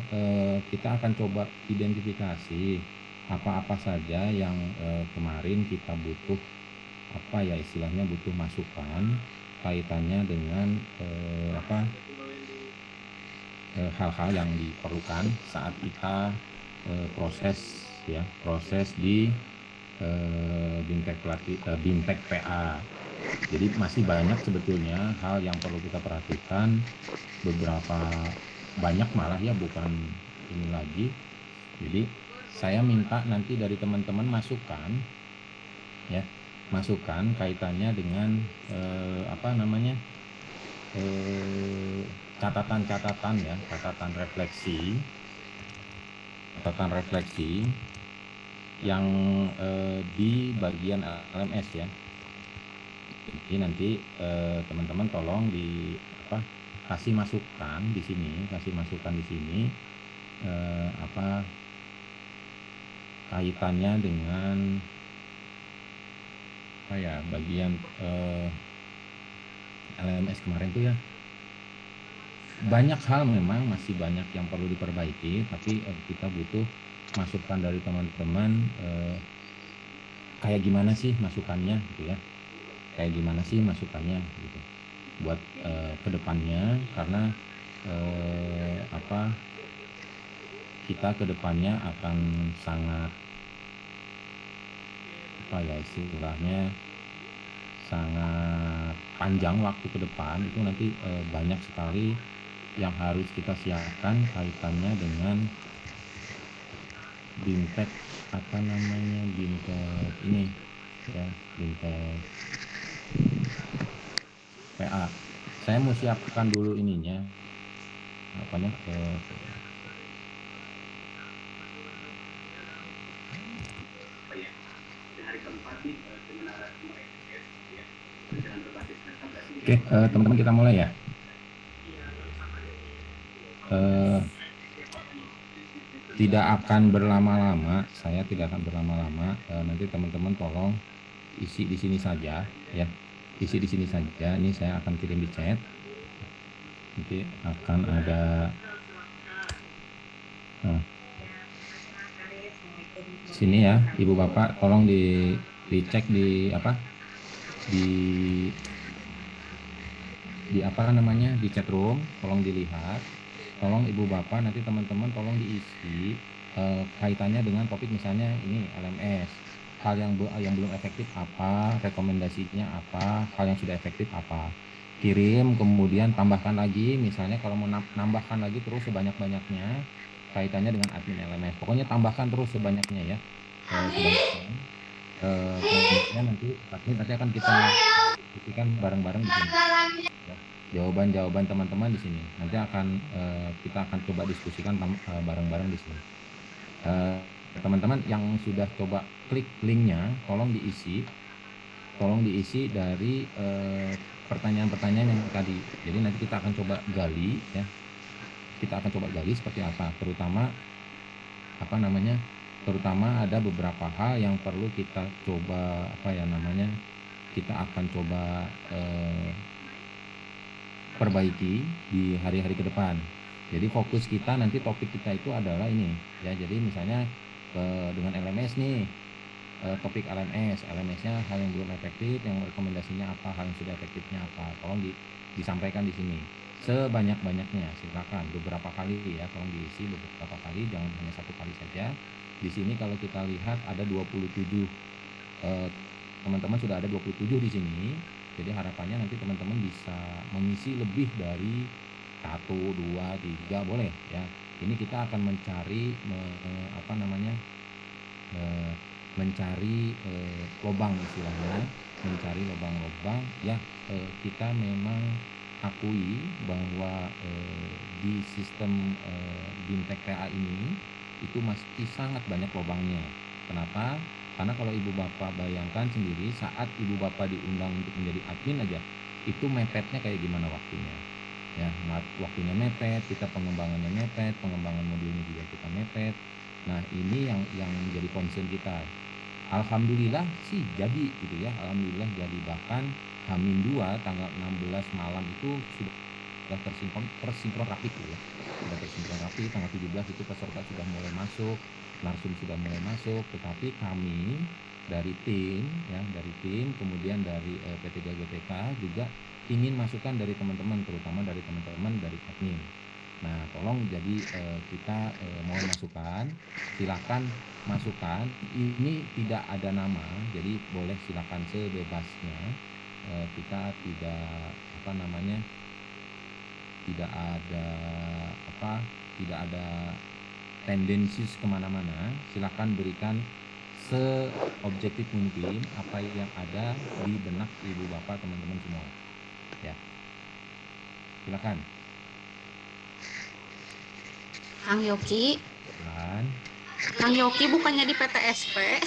Kita akan coba identifikasi apa-apa saja yang kemarin kita butuh, apa ya istilahnya, butuh masukan kaitannya dengan hal-hal yang diperlukan saat kita proses di BIMTEK PA. Jadi masih banyak sebetulnya hal yang perlu kita perhatikan, beberapa banyak malah ya, bukan ini lagi. Jadi saya minta nanti dari teman-teman masukan kaitannya dengan catatan refleksi yang di bagian LMS ya. Jadi nanti teman-teman tolong kasih masukan di sini, kaitannya dengan bagian LMS kemarin tuh ya, banyak hal memang masih banyak yang perlu diperbaiki, tapi kita butuh masukan dari teman-teman, kayak gimana sih masukannya gitu ya, kayak gimana sih masukannya gitu buat kedepannya, karena kita kedepannya akan sangat istilahnya sangat panjang waktu ke depan. Itu nanti banyak sekali yang harus kita siapkan kaitannya dengan BIMTEK BIMTEK ini ya, BIMTEK PA. Saya mau siapkan dulu ininya Oke, teman-teman kita mulai ya. Tidak akan berlama-lama, saya tidak akan berlama-lama. Nanti teman-teman tolong isi di sini saja ya. Isi di sini saja. Ini saya akan kirim di chat. Nanti akan ada sini ya, Ibu Bapak tolong dicek di di chat room, tolong dilihat, tolong Ibu Bapak nanti teman-teman tolong diisi kaitannya dengan topik misalnya ini LMS, hal yang belum efektif apa, rekomendasinya apa, hal yang sudah efektif apa, kirim, kemudian tambahkan lagi, misalnya kalau mau nambahkan lagi terus sebanyak-banyaknya kaitannya dengan admin LMS, pokoknya tambahkan terus sebanyaknya ya, kemudian nanti akan kita diskusikan bareng-bareng di sini. Jawaban-jawaban teman-teman di sini nanti kita akan coba diskusikan bareng-bareng di sini. Teman-teman yang sudah coba klik linknya, tolong diisi dari pertanyaan-pertanyaan yang tadi. Jadi nanti kita akan coba gali ya. Kita akan coba gali seperti apa, terutama ada beberapa hal yang perlu kita coba kita akan coba perbaiki di hari-hari ke depan. Jadi fokus kita nanti, topik kita itu adalah ini ya. Jadi misalnya dengan LMS nih, topik LMS-nya hal yang belum efektif, yang rekomendasinya apa, hal yang sudah efektifnya apa, tolong disampaikan di sini sebanyak-banyaknya. Silakan beberapa kali ya, tolong diisi beberapa kali, jangan hanya satu kali saja. Di sini kalau kita lihat ada 27 teman-teman sudah ada 27 di sini. Jadi harapannya nanti teman-teman bisa mengisi lebih dari 1, 2, 3 boleh ya. Ini kita akan mencari mencari lubang istilahnya, mencari lubang-lubang ya. Kita memang akui bahwa di sistem BIMTEK PA ini itu masih sangat banyak lubangnya. Kenapa? Karena kalau Ibu Bapak bayangkan sendiri, saat Ibu Bapak diundang untuk menjadi admin aja, itu mepetnya kayak gimana waktunya. Ya, waktunya mepet, kita pengembangannya mepet, pengembangan modulnya juga kita mepet. Nah, ini yang jadi concern kita. Alhamdulillah sih jadi gitu ya, alhamdulillah jadi, bahkan H-2 tanggal 16 malam itu sudah tersinkron rapi gitu ya. Sudah tersinkron rapi, tanggal 17 itu peserta sudah mulai masuk, narsum sudah mulai masuk, tetapi kami dari tim kemudian dari PT GPK juga ingin masukan dari teman-teman, terutama dari teman-teman dari admin. Nah, tolong jadi kita mohon masukan, silakan masukan. Ini tidak ada nama, jadi boleh silakan sebebasnya. Kita tidak ada tendensius kemana-mana. Silakan berikan seobjektif mungkin apa yang ada di benak Ibu Bapak teman-teman semua ya. Silakan Kang Yoki. Kang Yoki bukannya di PTSP?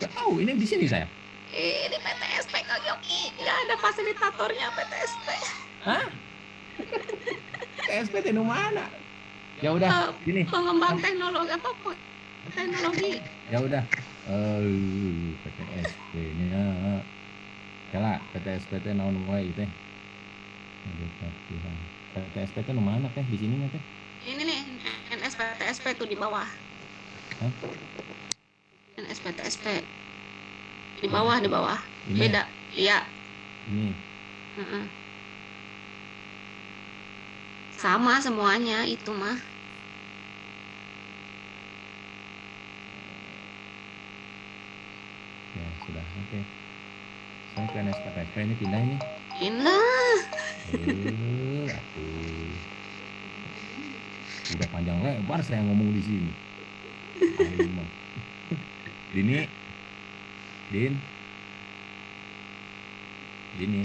Tahu ini di sini saya. Di PTSP Kang Yoki, nggak ada fasilitatornya PTSP. Hah? PTSP itu mana? Ya udah, gini. Pengembang teknologi apa kok? Teknologi. Ya udah. PTSP-nya. Kala PTSP teh naon wae teh? Aduh, Tuhan. PTSP itu mana teh? Di sini teh? Ini nih NSPTSP tuh di bawah. Hah? NSPTSP di bawah Ini? beda. Iya. Ini. Sama semuanya itu mah. Ya sudah, oke. Saya ke NSPTSP ini pindah ini. Pindah. Atuh. Udah panjang lebar saya ngomong di sini. Dini.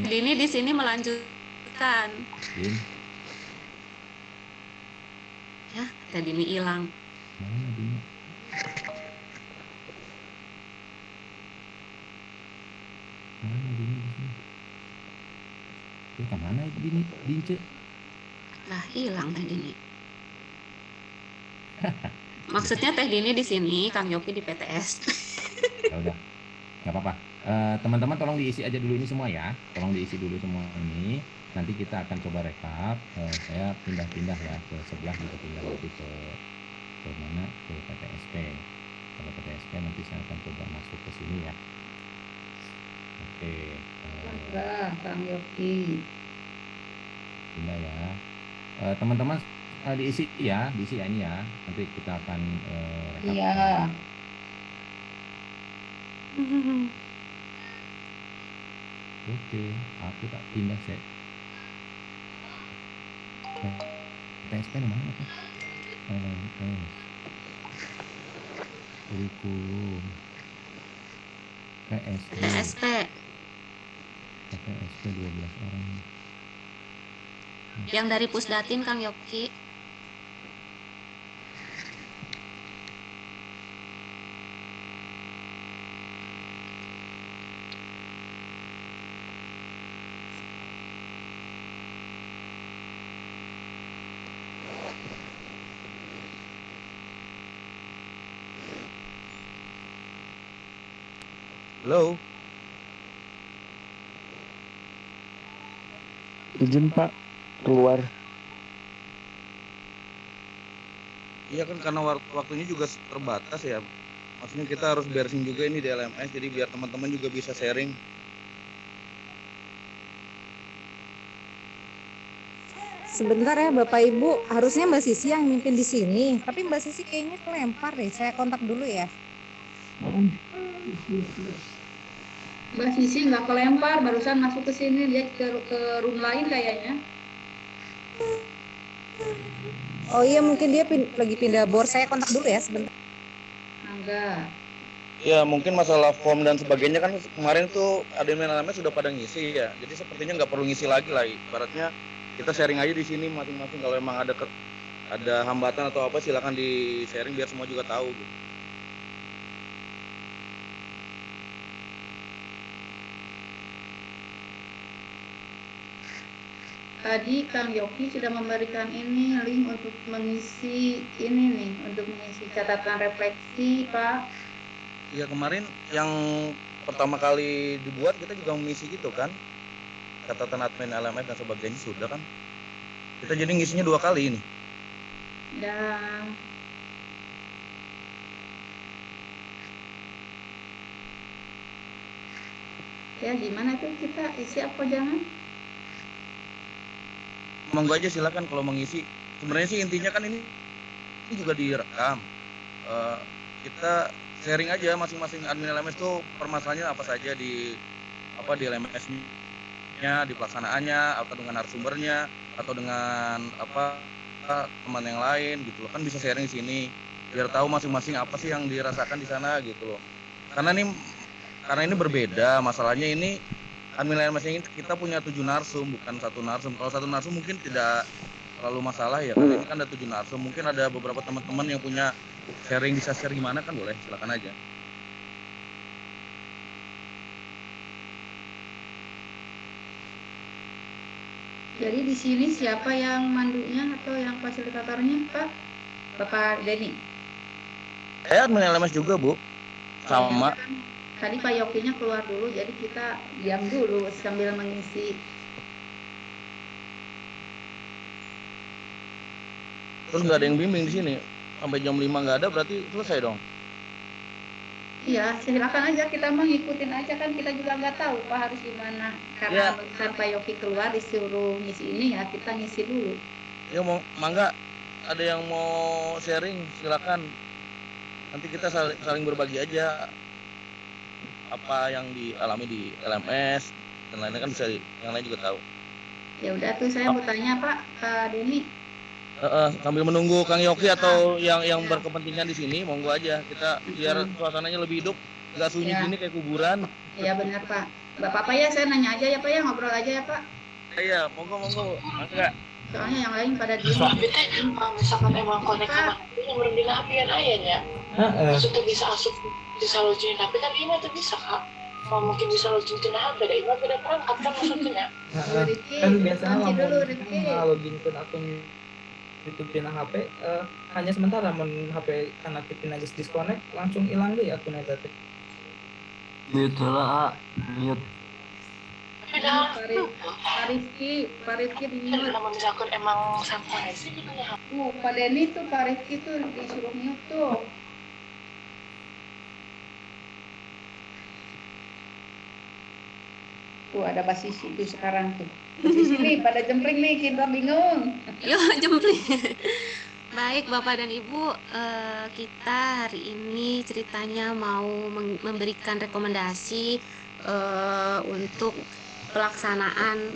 Dini di sini melanjutkan. Din. Ya, Teh Dini hilang. Mana Dini? Mana Dini di sini? Kemana Dini? Dince? Lah hilang Teh Dini. Maksudnya Teh Dini di sini, Kang Yopi di PTS. Ya udah, nggak apa-apa. Teman-teman tolong diisi aja dulu ini semua ya. Tolong diisi dulu semua ini. Nanti kita akan coba rekap. Saya pindah-pindah ya ke sebelah gitu, pindah lagi ke mana? Ke PTSP. Kalau PTSP nanti saya akan coba masuk ke sini ya. Oke. Kang Yopi. Pindah ya. Teman-teman diisi ya ini ya. Nanti kita akan rekap. Iya. Oke, aku tak pindah sih. PSP mana tuh? Kurikulum PSP 12 orang. Yang dari Pusdatin Kang Yopi. Halo. Izin Pak, keluar. Iya kan karena waktunya juga terbatas ya. Maksudnya kita harus beresin juga ini di LMS, jadi biar teman-teman juga bisa sharing. Sebentar ya Bapak Ibu, harusnya Mbak Sisi yang mimpin di sini, tapi Mbak Sisi kayaknya kelempar deh. Saya kontak dulu ya. Mbak Sisi nggak kelempar, barusan masuk ke sini, dia ke room lain kayaknya. Oh iya, mungkin dia lagi pindah board. Saya kontak dulu ya sebentar. Enggak. Ya mungkin masalah form dan sebagainya kan kemarin tuh admin LMS sudah pada ngisi ya, jadi sepertinya nggak perlu ngisi lagi lah. Ibaratnya kita sharing aja di sini masing-masing. Kalau emang ada hambatan atau apa silakan di sharing biar semua juga tahu gitu. Tadi Kang Yopi sudah memberikan ini link untuk mengisi ini nih, untuk mengisi catatan refleksi, Pak. Iya kemarin yang pertama kali dibuat kita juga mengisi gitu kan, catatan admin LMS dan sebagainya sudah kan. Kita jadi ngisinya 2 kali ini. Dan ya gimana tuh kita isi apa jangan? Monggo aja silakan kalau mengisi. Sebenarnya sih intinya kan ini juga direkam. Kita sharing aja masing-masing admin LMS tuh permasalahannya apa saja di LMS-nya, di pelaksanaannya, atau dengan narasumbernya, atau dengan teman yang lain gitu loh. Kan bisa sharing di sini biar tahu masing-masing apa sih yang dirasakan di sana gitu loh. Karena ini berbeda masalahnya. Ini admin LMS ini kita punya 7 narsum, bukan 1 narsum. Kalau 1 narsum mungkin tidak terlalu masalah ya, karena ini kan ada 7 narsum. Mungkin ada beberapa teman-teman yang punya sharing, bisa share gimana kan boleh, silakan aja. Jadi di sini siapa yang mandunya atau yang fasilitatornya, Pak? Bapak Denny? Saya admin LMS juga, Bu. Sama. Tadi Pak Yokinya keluar dulu, jadi kita diam dulu sambil mengisi. terus nggak ada yang bimbing di sini sampai jam 5 nggak ada, berarti selesai dong. Iya, silakan aja, kita mah ngikutin aja kan, kita juga nggak tahu Pak harus gimana. Karena barusan Pak Yoki keluar disuruh ngisi ini ya, kita ngisi dulu. Ya mau mangga, ada yang mau sharing silakan. Nanti kita saling berbagi aja apa yang dialami di LMS dan lainnya, kan bisa yang lain juga tahu. Ya udah tuh, saya mau tanya Pak Denny. Sambil menunggu Kang Yoki atau yang berkepentingan di sini, monggo aja kita biar suasananya lebih hidup, nggak sunyi gini kayak kuburan. Iya benar Pak. Bapak ya, saya nanya aja ya Pak ya, ngobrol aja ya Pak. Iya, monggo mangga. Soalnya yang lain pada diem. Tapi teh misalkan emang konek sama yang berending HP-an ayahnya. Maksudnya bisa asup, bisa login HP kan ini tuh bisa Kak. Kalau mungkin bisa login ke HP, ada email beda perangkat kan maksudnya. Kan biasanya login ke akun YouTube tina HP hanya sementara, men HP karena tipina geus disconnect langsung hilang deh akun eta teh. Mute lah, mute. Pak Rifki di mute. Kalau misalkan emang sampai sih gitu ya. Pak Denny tuh, Pak Rifki tuh disuruh mute tuh. Tuh ada Basisi tuh sekarang tuh. Basisi nih pada jempling nih, kita bingung. Yuk jempling. Baik Bapak dan Ibu, kita hari ini ceritanya mau memberikan rekomendasi untuk pelaksanaan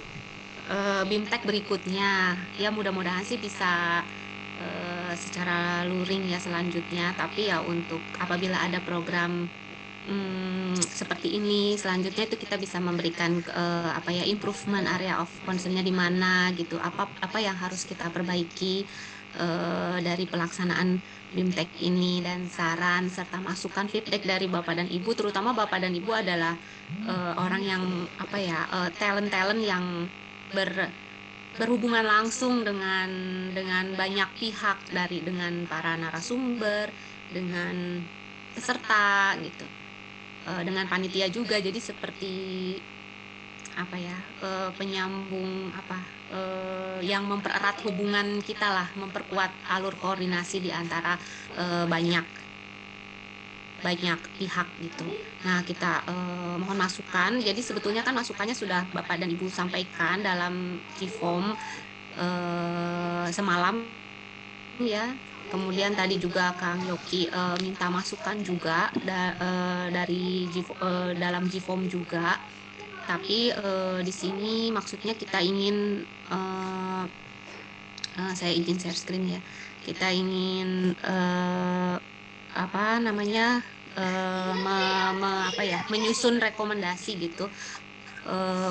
BIMTEK berikutnya. Ya mudah-mudahan sih bisa secara luring ya selanjutnya, tapi ya untuk apabila ada program seperti ini selanjutnya itu kita bisa memberikan improvement area of concern-nya di mana gitu, apa yang harus kita perbaiki dari pelaksanaan BIMTEK ini, dan saran serta masukan feedback dari Bapak dan Ibu, terutama Bapak dan Ibu adalah orang yang talent yang berhubungan langsung dengan banyak pihak, dengan para narasumber, dengan peserta gitu, dengan panitia juga, jadi seperti penyambung yang mempererat hubungan kita lah, memperkuat alur koordinasi di antara banyak pihak gitu. Nah kita mohon masukan. Jadi sebetulnya kan masukannya sudah Bapak dan Ibu sampaikan dalam G-Form semalam ya. Kemudian tadi juga Kang Yoki minta masukan juga dari dalam G-Form juga. Tapi di sini maksudnya kita ingin saya izin share screen ya. Kita ingin menyusun rekomendasi gitu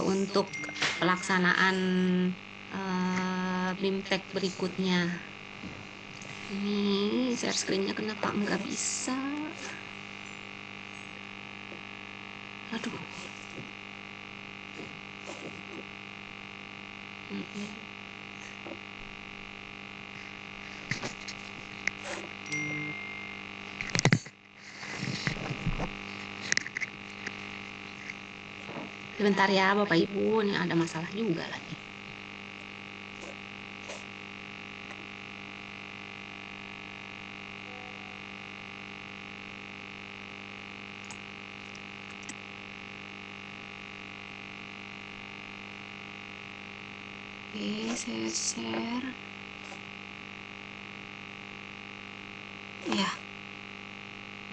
untuk pelaksanaan BIMTEK berikutnya. Ini share screen-nya kenapa nggak bisa? Aduh. Sebentar ya Bapak Ibu, ini ada masalah juga lagi. Oke, saya share. Ya.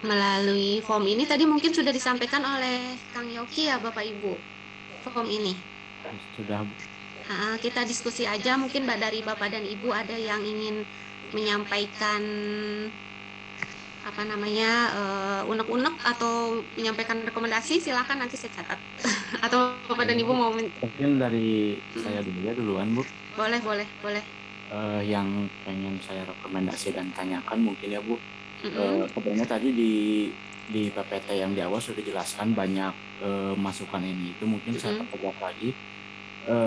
Melalui form ini tadi mungkin sudah disampaikan oleh Kang Yoki ya Bapak Ibu. Form ini. Sudah. Kita diskusi aja, mungkin dari Bapak dan Ibu ada yang ingin menyampaikan unek-unek atau menyampaikan rekomendasi, silakan nanti saya catat. Atau Bapak dan Ibu mau mungkin dari saya dulu ya duluan Bu. Boleh. Yang pengen saya rekomendasi dan tanyakan mungkin ya Bu. Sebenarnya tadi di PPT yang di awal sudah dijelaskan banyak masukan ini. Itu mungkin saya pertegas lagi.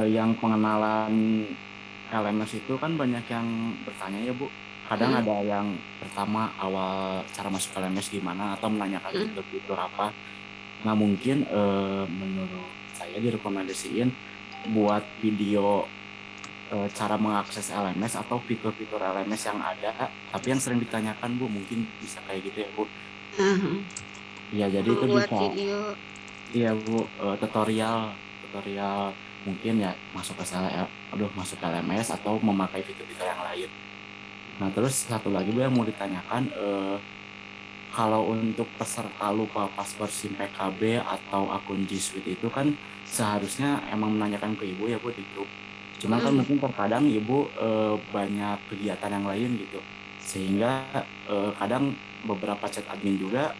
Yang pengenalan LMS itu kan banyak yang bertanya ya Bu. Kadang ada yang pertama awal cara masuk LMS gimana, atau menanyakan fitur apa. Nah mungkin menurut saya direkomendasiin buat video cara mengakses LMS atau fitur-fitur LMS yang ada, tapi yang sering ditanyakan Bu, mungkin bisa kayak gitu ya Bu. Ya jadi itu Membuat bisa, video. iya Bu, tutorial mungkin ya masuk ke LMS atau memakai fitur-fitur yang lain. Nah terus satu lagi Bu yang mau ditanyakan, kalau untuk peserta lupa password SIM PKB atau akun G Suite itu kan seharusnya emang menanyakan ke Ibu ya Bu di grup. Cuman kan mungkin terkadang Ibu banyak kegiatan yang lain gitu, sehingga kadang beberapa chat admin juga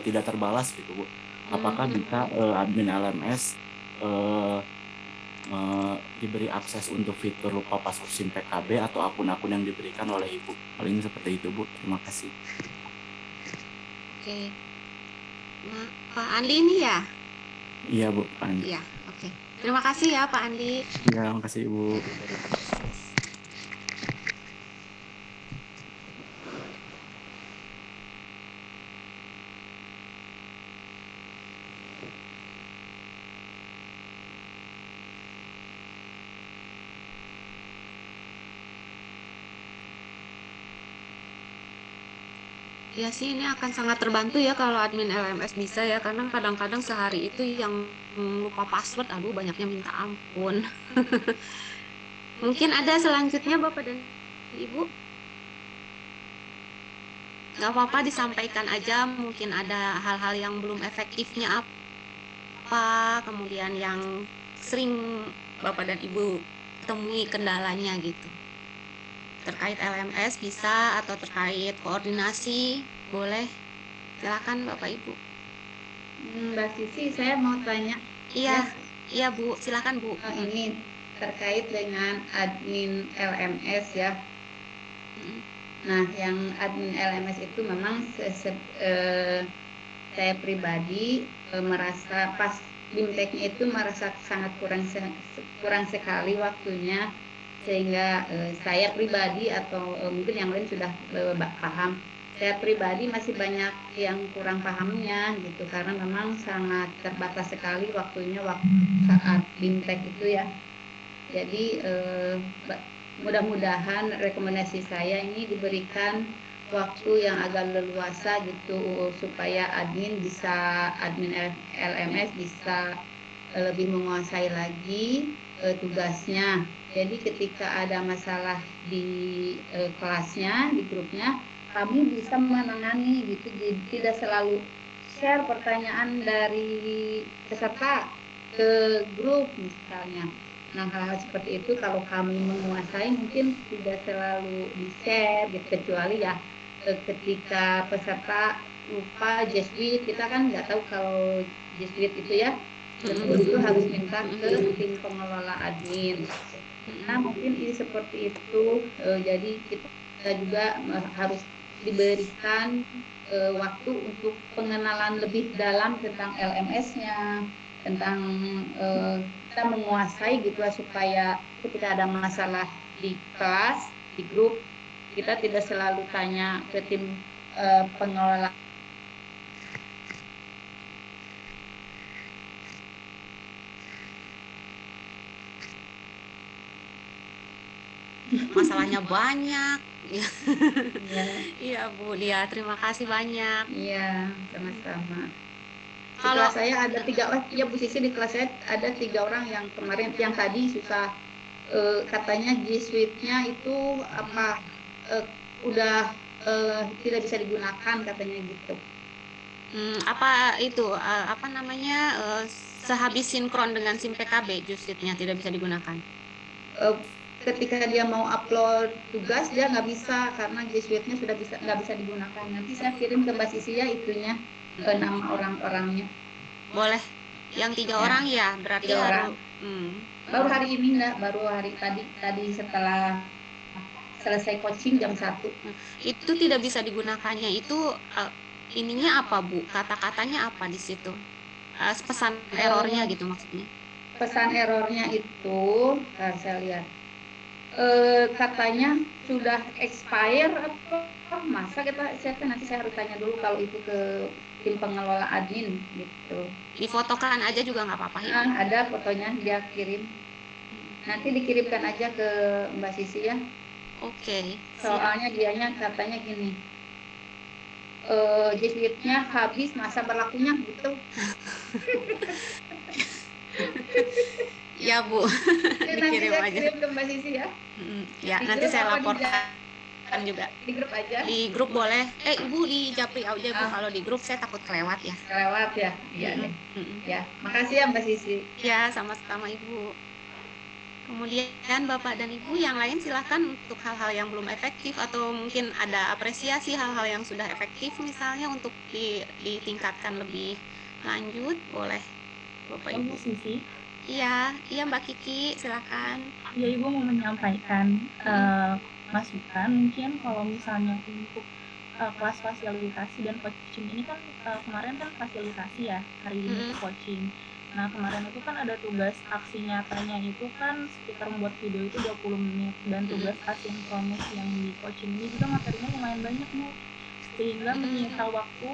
tidak terbalas gitu Bu. Apakah bisa admin LMS diberi akses untuk fitur lupa password SIM PKB atau akun-akun yang diberikan oleh Ibu? Paling seperti itu Bu. Terima kasih. Oke. Pak Andi ini ya? Iya Bu, Pak Andi. Iya, oke. Terima kasih ya Pak Andi. Iya, makasih Ibu. Ya sih, ini akan sangat terbantu ya kalau admin LMS bisa ya, karena kadang-kadang sehari itu yang lupa password, aduh banyaknya minta ampun. Mungkin ada selanjutnya Bapak dan Ibu? Gak apa-apa disampaikan aja, mungkin ada hal-hal yang belum efektifnya apa, kemudian yang sering Bapak dan Ibu temui kendalanya gitu. Terkait LMS bisa, atau terkait koordinasi boleh, silakan Bapak Ibu. Mbak Sisi, saya mau tanya. Iya, iya Bu, silakan Bu. Ini terkait dengan admin LMS ya. Nah, yang admin LMS itu memang saya pribadi merasa pas BIMTEK-nya itu merasa sangat kurang sekali waktunya, sehingga saya pribadi atau mungkin yang lain sudah paham. Saya pribadi masih banyak yang kurang pahamnya gitu, karena memang sangat terbatas sekali waktunya saat BIMTEK itu ya. Jadi mudah-mudahan rekomendasi saya ini diberikan waktu yang agak leluasa gitu, supaya admin LMS bisa lebih menguasai lagi tugasnya. Jadi ketika ada masalah di kelasnya, di grupnya, kami bisa menangani gitu. Jadi tidak selalu share pertanyaan dari peserta ke grup misalnya. Nah, hal-hal seperti itu kalau kami menguasai mungkin tidak selalu di-share gitu, kecuali ya ketika peserta lupa G Suite, kita kan nggak tahu kalau G Suite itu ya, itu harus minta ke tim pengelola admin. Nah, mungkin ini seperti itu. Jadi kita juga harus diberikan waktu untuk pengenalan lebih dalam tentang LMS-nya, tentang kita menguasai gitu lah, supaya ketika ada masalah di kelas, di grup, kita tidak selalu tanya ke tim pengelola. Masalahnya banyak. Iya Bu Dia, terima kasih banyak. Iya, sama-sama. Kalau kelas saya ada 3 ya Bu Sisi, di kelas saya ada 3 orang yang kemarin, yang tadi susah katanya G Suite-nya itu apa udah tidak bisa digunakan katanya gitu. Apa itu apa namanya sehabis sinkron dengan SIM PKB G Suite-nya tidak bisa digunakan? Ketika dia mau upload tugas dia nggak bisa karena G Suite-nya sudah nggak bisa digunakan. Nanti saya kirim ke Mbak Sisi ya itunya, nama orang-orangnya. Boleh. Yang 3 orang ya berarti 3 orang. Baru hari ini enggak, baru hari tadi setelah selesai coaching jam 1. Itu tidak bisa digunakannya itu ininya apa Bu? Kata-katanya apa di situ? Pesan errornya gitu maksudnya? Pesan errornya itu saya lihat katanya sudah expire apa masa nanti saya harus tanya dulu kalau itu ke tim pengelola admin gitu. Difotokan aja juga nggak apa-apa ya? Ada fotonya dia kirim. Nanti dikirimkan aja ke Mbak Sisi ya. Oke. Soalnya dianya katanya gini, jilidnya habis masa berlakunya gitu. Ya Bu, Nanti dikirim saya aja. kirim ke Mbak Sisi ya. Ya, Di nanti grup saya apa di laporkan juga. Di grup aja. Di grup boleh. Ibu di Japri aja Bu. Kalau di grup saya takut kelewat ya. Kelewat ya. Iya deh. Ya, makasih ya Mbak Sisi. Ya, sama-sama Ibu. Kemudian Bapak dan Ibu yang lain silahkan untuk hal-hal yang belum efektif atau mungkin ada apresiasi hal-hal yang sudah efektif misalnya untuk ditingkatkan lebih lanjut, boleh Bapak Ibu. Sisi. Iya Mbak Kiki, silakan. Ya, Ibu mau menyampaikan masukan mungkin kalau misalnya untuk kelas fasilitasi dan coaching ini kan kemarin kan fasilitasi ya, hari ini coaching. Nah, kemarin itu kan ada tugas aksi nyatanya itu kan sekitar membuat video itu 20 menit dan tugas asinkronus yang di coaching ini juga materinya lumayan banyak Bu, sehingga menyita waktu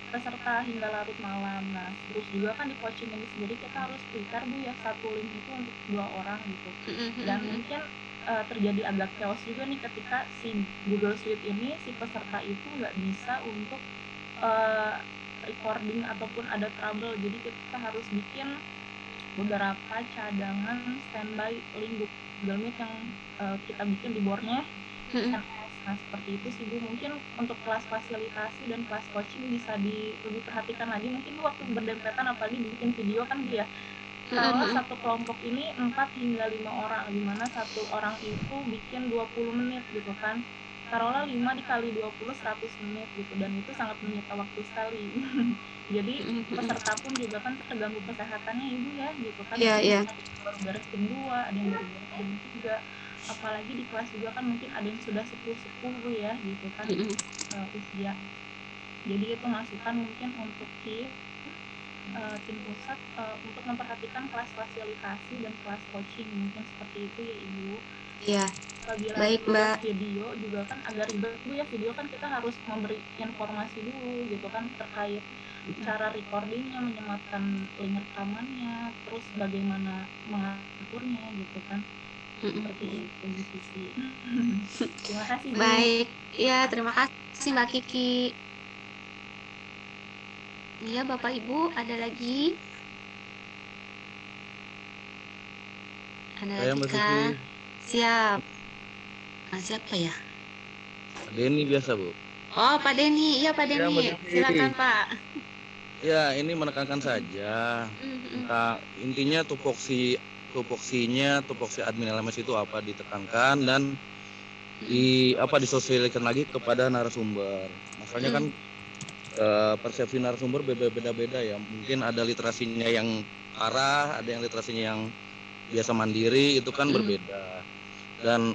peserta hingga larut malam. Nah, terus juga kan di coaching ini sendiri kita harus prepare Bu ya, satu link itu untuk 2 orang gitu, dan mungkin terjadi agak chaos juga nih ketika si Google Suite ini si peserta itu nggak bisa untuk recording ataupun ada trouble, jadi kita harus bikin beberapa cadangan standby link Google Meet yang kita bikin di boardnya SMS. Nah, seperti itu sih Bu, mungkin untuk kelas fasilitasi dan kelas coaching bisa lebih perhatikan lagi mungkin waktu berdempetan, apalagi bikin video kan Bu ya. Kalau satu kelompok ini 4 hingga 5 orang, dimana satu orang itu bikin 20 menit gitu kan, taruhlah 5 dikali 20 100 menit gitu, dan itu sangat menyita waktu sekali. Jadi peserta pun juga kan terganggu kesehatannya Ibu ya gitu kan. Iya. Baru beres jam 2, ada yang baru beres jam 3, apalagi di kelas juga kan mungkin ada yang sudah sepuh Bu ya gitu kan usia. Jadi itu masukan mungkin untuk tim pusat untuk memperhatikan kelas fasilitasi dan kelas coaching, mungkin seperti itu ya Ibu. Iya. Apabila Baik Mbak. Video juga kan agak ribet Bu ya, video kan kita harus memberi informasi dulu gitu kan terkait cara recordingnya, menyematkan link rekamannya, terus bagaimana mengaturnya gitu kan. Seperti itu di sisi. Terima kasih Bu. Baik, ya terima kasih Mbak Kiki. Iya Bapak Ibu, ada lagi? Ada Saya lagi Mbak kah? Sisi. Siap. Siapa ya? Denny biasa Bu. Oh Pak Denny, iya Pak Ya, Denny, Mbak Sisi. silakan Pak. Ya, ini menekankan saja. Nah, intinya tupoksi admin LMS itu apa ditekankan dan disosialisasikan lagi kepada narasumber. Masalahnya kan persepsi narasumber beda-beda ya. Mungkin ada literasinya yang parah, ada yang literasinya yang biasa mandiri, itu kan berbeda. Dan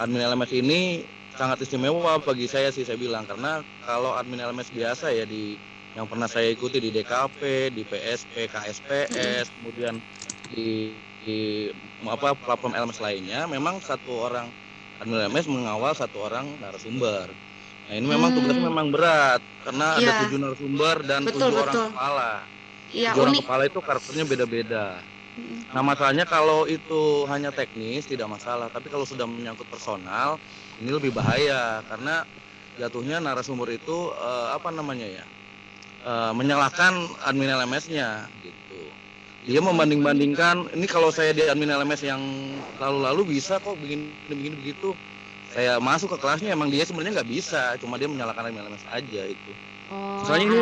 admin LMS ini sangat istimewa bagi saya sih, saya bilang, karena kalau admin LMS biasa ya yang pernah saya ikuti di DKP, di PSP, KSPS, kemudian di platform LMS lainnya, memang satu orang admin LMS mengawal satu orang narasumber. Nah, ini memang tugasnya memang berat karena ada 7 narasumber dan 7 orang kepala. 7 orang kepala itu karakternya beda-beda. Nah, masalahnya kalau itu hanya teknis tidak masalah, tapi kalau sudah menyangkut personal ini lebih bahaya karena jatuhnya narasumber itu menyalahkan admin LMS-nya gitu. Dia membanding-bandingkan, ini kalau saya di admin LMS yang lalu-lalu bisa kok begini begitu. Saya masuk ke kelasnya, emang dia sebenarnya nggak bisa, cuma dia menyalahkan admin LMS aja itu. Misalnya ini,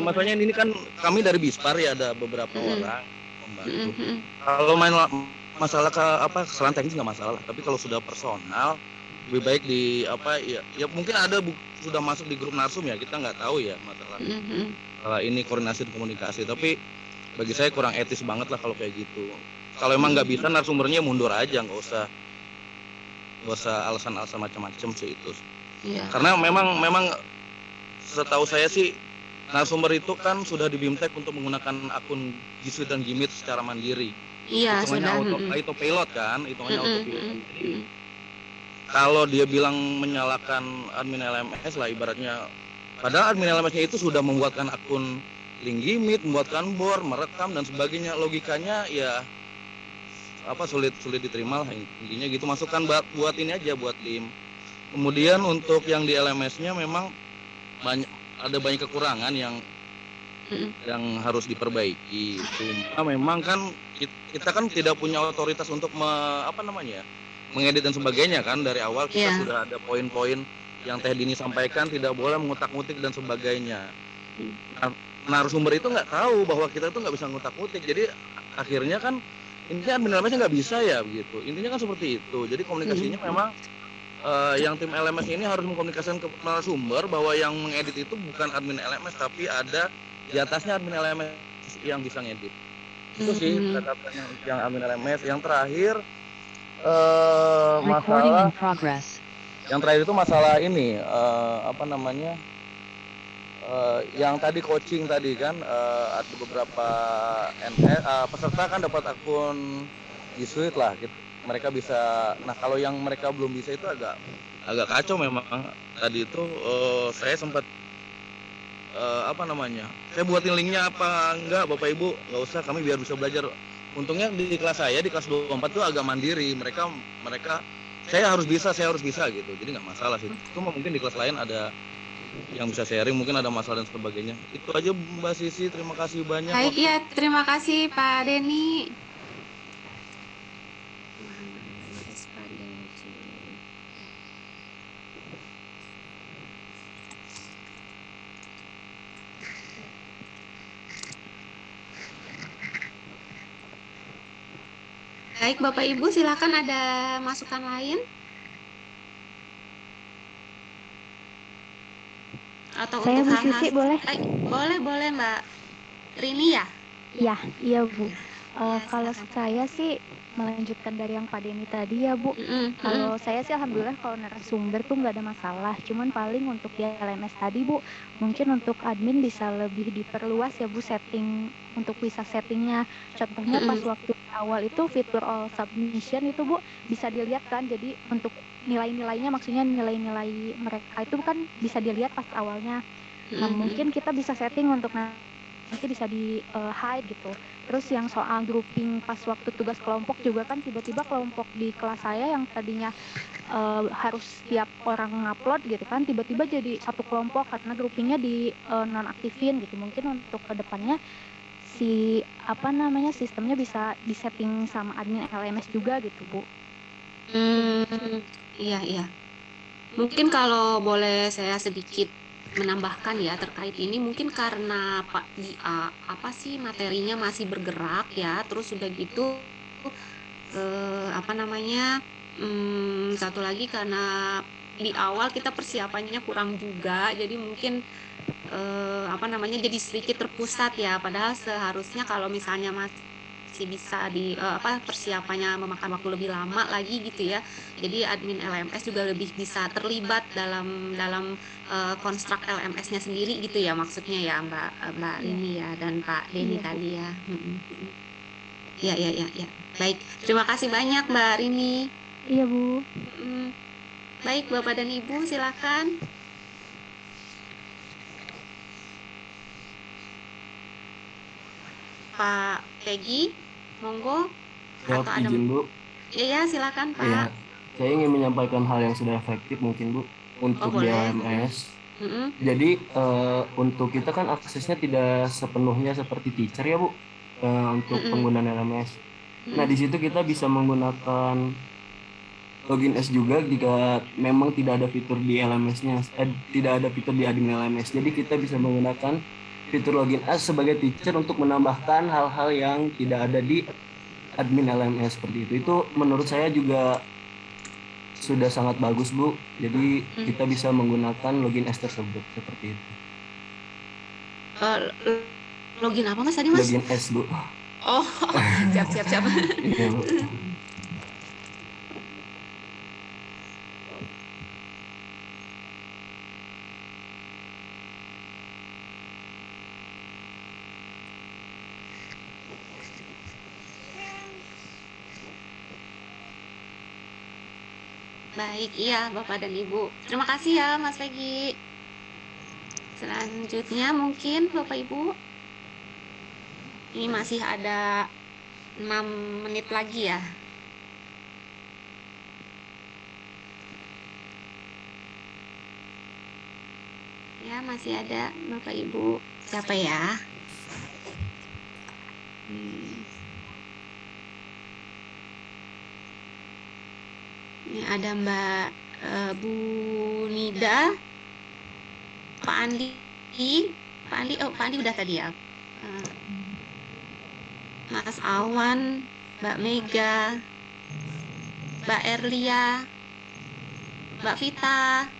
masalahnya ini kan kami dari Bispar ya, ada beberapa orang membantu. Kalau main masalah kesalahan teknis nggak masalah, tapi kalau sudah personal lebih baik ya mungkin ada sudah masuk di grup narsum ya, kita nggak tahu ya masalah ini koordinasi dan komunikasi, tapi bagi saya kurang etis banget lah kalau kayak gitu. Kalau emang nggak bisa narsumbernya mundur aja, nggak usah alasan-alasan macam-macam sih itu. Karena memang setahu saya sih narasumber itu kan sudah di BIMTEK untuk menggunakan akun G Suite dan Gmeet secara mandiri. Iya, hitungannya autopilot kan, hitungannya autopilot. Jadi kalau dia bilang menyalakan admin LMS lah ibaratnya, padahal admin LMS-nya itu sudah membuatkan akun link Gmeet, membuatkan board, merekam dan sebagainya, logikanya ya sulit diterima lah, intinya gitu. Masukkan buat ini aja, buat tim. Kemudian untuk yang di LMS-nya memang ada banyak kekurangan yang harus diperbaiki. Cuma memang kan kita kan tidak punya otoritas untuk mengedit dan sebagainya kan. Dari awal kita sudah ada poin-poin yang Teh Dini sampaikan, tidak boleh mengutak-ngutik dan sebagainya. Narasumber itu nggak tahu bahwa kita itu nggak bisa ngutak-ngutik, jadi akhirnya kan intinya admin LMS nggak bisa ya begitu. Intinya kan seperti itu. Jadi komunikasinya memang yang tim LMS ini harus mengkomunikasikan ke narasumber bahwa yang mengedit itu bukan admin LMS, tapi ada di atasnya admin LMS yang bisa ngedit. Itu sih kata-katanya yang admin LMS. Yang terakhir masalah yang terakhir itu masalah ini yang tadi coaching tadi kan, ada beberapa peserta kan dapat akun G Suite lah gitu. Mereka bisa, nah kalau yang mereka belum bisa itu agak kacau memang. Tadi itu saya sempat saya buatin linknya apa enggak, Bapak Ibu nggak usah, kami biar bisa belajar. Untungnya di kelas saya di kelas 24 tuh agak mandiri, mereka saya harus bisa gitu, jadi nggak masalah sih. Cuma mungkin di kelas lain ada yang bisa sharing, mungkin ada masalah dan sebagainya. Itu aja Mbak Sisi, terima kasih banyak. Baik, ya terima kasih Pak Denny. Baik, Bapak Ibu silakan, ada masukan lain? Atau Saya untuk Bu Sisi boleh? Boleh Mbak Rini ya? Iya Bu. Kalau saya sih melanjutkan dari yang Pak Denny tadi ya Bu. Kalau saya sih alhamdulillah kalau narasumber tuh nggak ada masalah. Cuman paling untuk di LMS tadi Bu, mungkin untuk admin bisa lebih diperluas ya Bu, setting untuk bisa settingnya. Contohnya pas waktu awal itu fitur all submission itu Bu bisa dilihat kan. Jadi untuk nilai-nilainya, maksudnya nilai-nilai mereka itu kan bisa dilihat pas awalnya. Nah mungkin kita bisa setting untuk nanti bisa di hide gitu. Terus yang soal grouping pas waktu tugas kelompok juga kan tiba-tiba kelompok di kelas saya yang tadinya harus setiap orang ngupload gitu kan, tiba-tiba jadi satu kelompok karena groupingnya di nonaktifin gitu. Mungkin untuk kedepannya sistemnya bisa disetting sama admin LMS juga gitu Bu. Iya. Mungkin kalau boleh saya sedikit menambahkan ya terkait ini, mungkin karena materinya masih bergerak ya, terus sudah gitu satu lagi karena di awal kita persiapannya kurang juga, jadi mungkin jadi sedikit terpusat ya, padahal seharusnya kalau misalnya masih bisa persiapannya memakan waktu lebih lama lagi gitu ya. Jadi admin LMS juga lebih bisa terlibat dalam konstruk LMS-nya sendiri gitu ya, maksudnya ya Mbak Rini ya dan Pak Denny tadi ya. Iya. Baik, terima kasih banyak Mbak Rini. Iya Bu. Baik, Bapak dan Ibu silakan. Pak Peggy, monggo. Ya, izin Bu. Iya, silakan Pak. Ya, saya ingin menyampaikan hal yang sudah efektif mungkin Bu untuk di LMS. Jadi untuk kita kan aksesnya tidak sepenuhnya seperti teacher ya Bu, untuk penggunaan LMS. Nah di situ kita bisa menggunakan login S juga jika memang tidak ada fitur di LMS-nya, tidak ada fitur di admin LMS. Jadi kita bisa menggunakan fitur login S sebagai teacher untuk menambahkan hal-hal yang tidak ada di admin LMS seperti itu. Itu menurut saya juga sudah sangat bagus Bu. Jadi kita bisa menggunakan login S tersebut seperti itu. Login apa Mas tadi Mas? Login S Bu. Oh, siap. Iya Bu. Baik, iya Bapak dan Ibu. Terima kasih ya Mas Peggy. Selanjutnya mungkin Bapak Ibu. Ini masih ada 6 menit lagi ya. Ya, masih ada Bapak Ibu. Siapa ya? Ini ada Mbak Bu Nida, Pak Andi, Pak Andi udah tadi ya. Mas Awan, Mbak Mega, Mbak Erlia, Mbak Vita.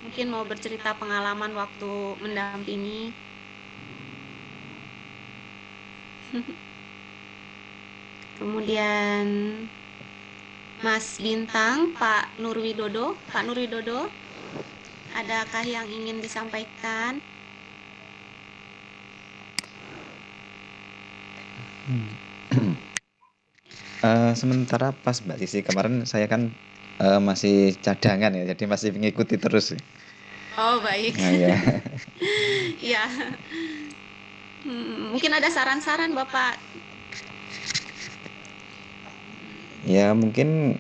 Mungkin mau bercerita pengalaman waktu mendampingi. Kemudian Mas Bintang, Pak Nurwidodo. Pak Nurwidodo, adakah yang ingin disampaikan? Sementara pas Mbak Sisi, kemarin saya kan masih cadangan ya, jadi masih mengikuti terus. Oh, baik. Nah, ya. Ya. Mungkin ada saran-saran Bapak. Ya mungkin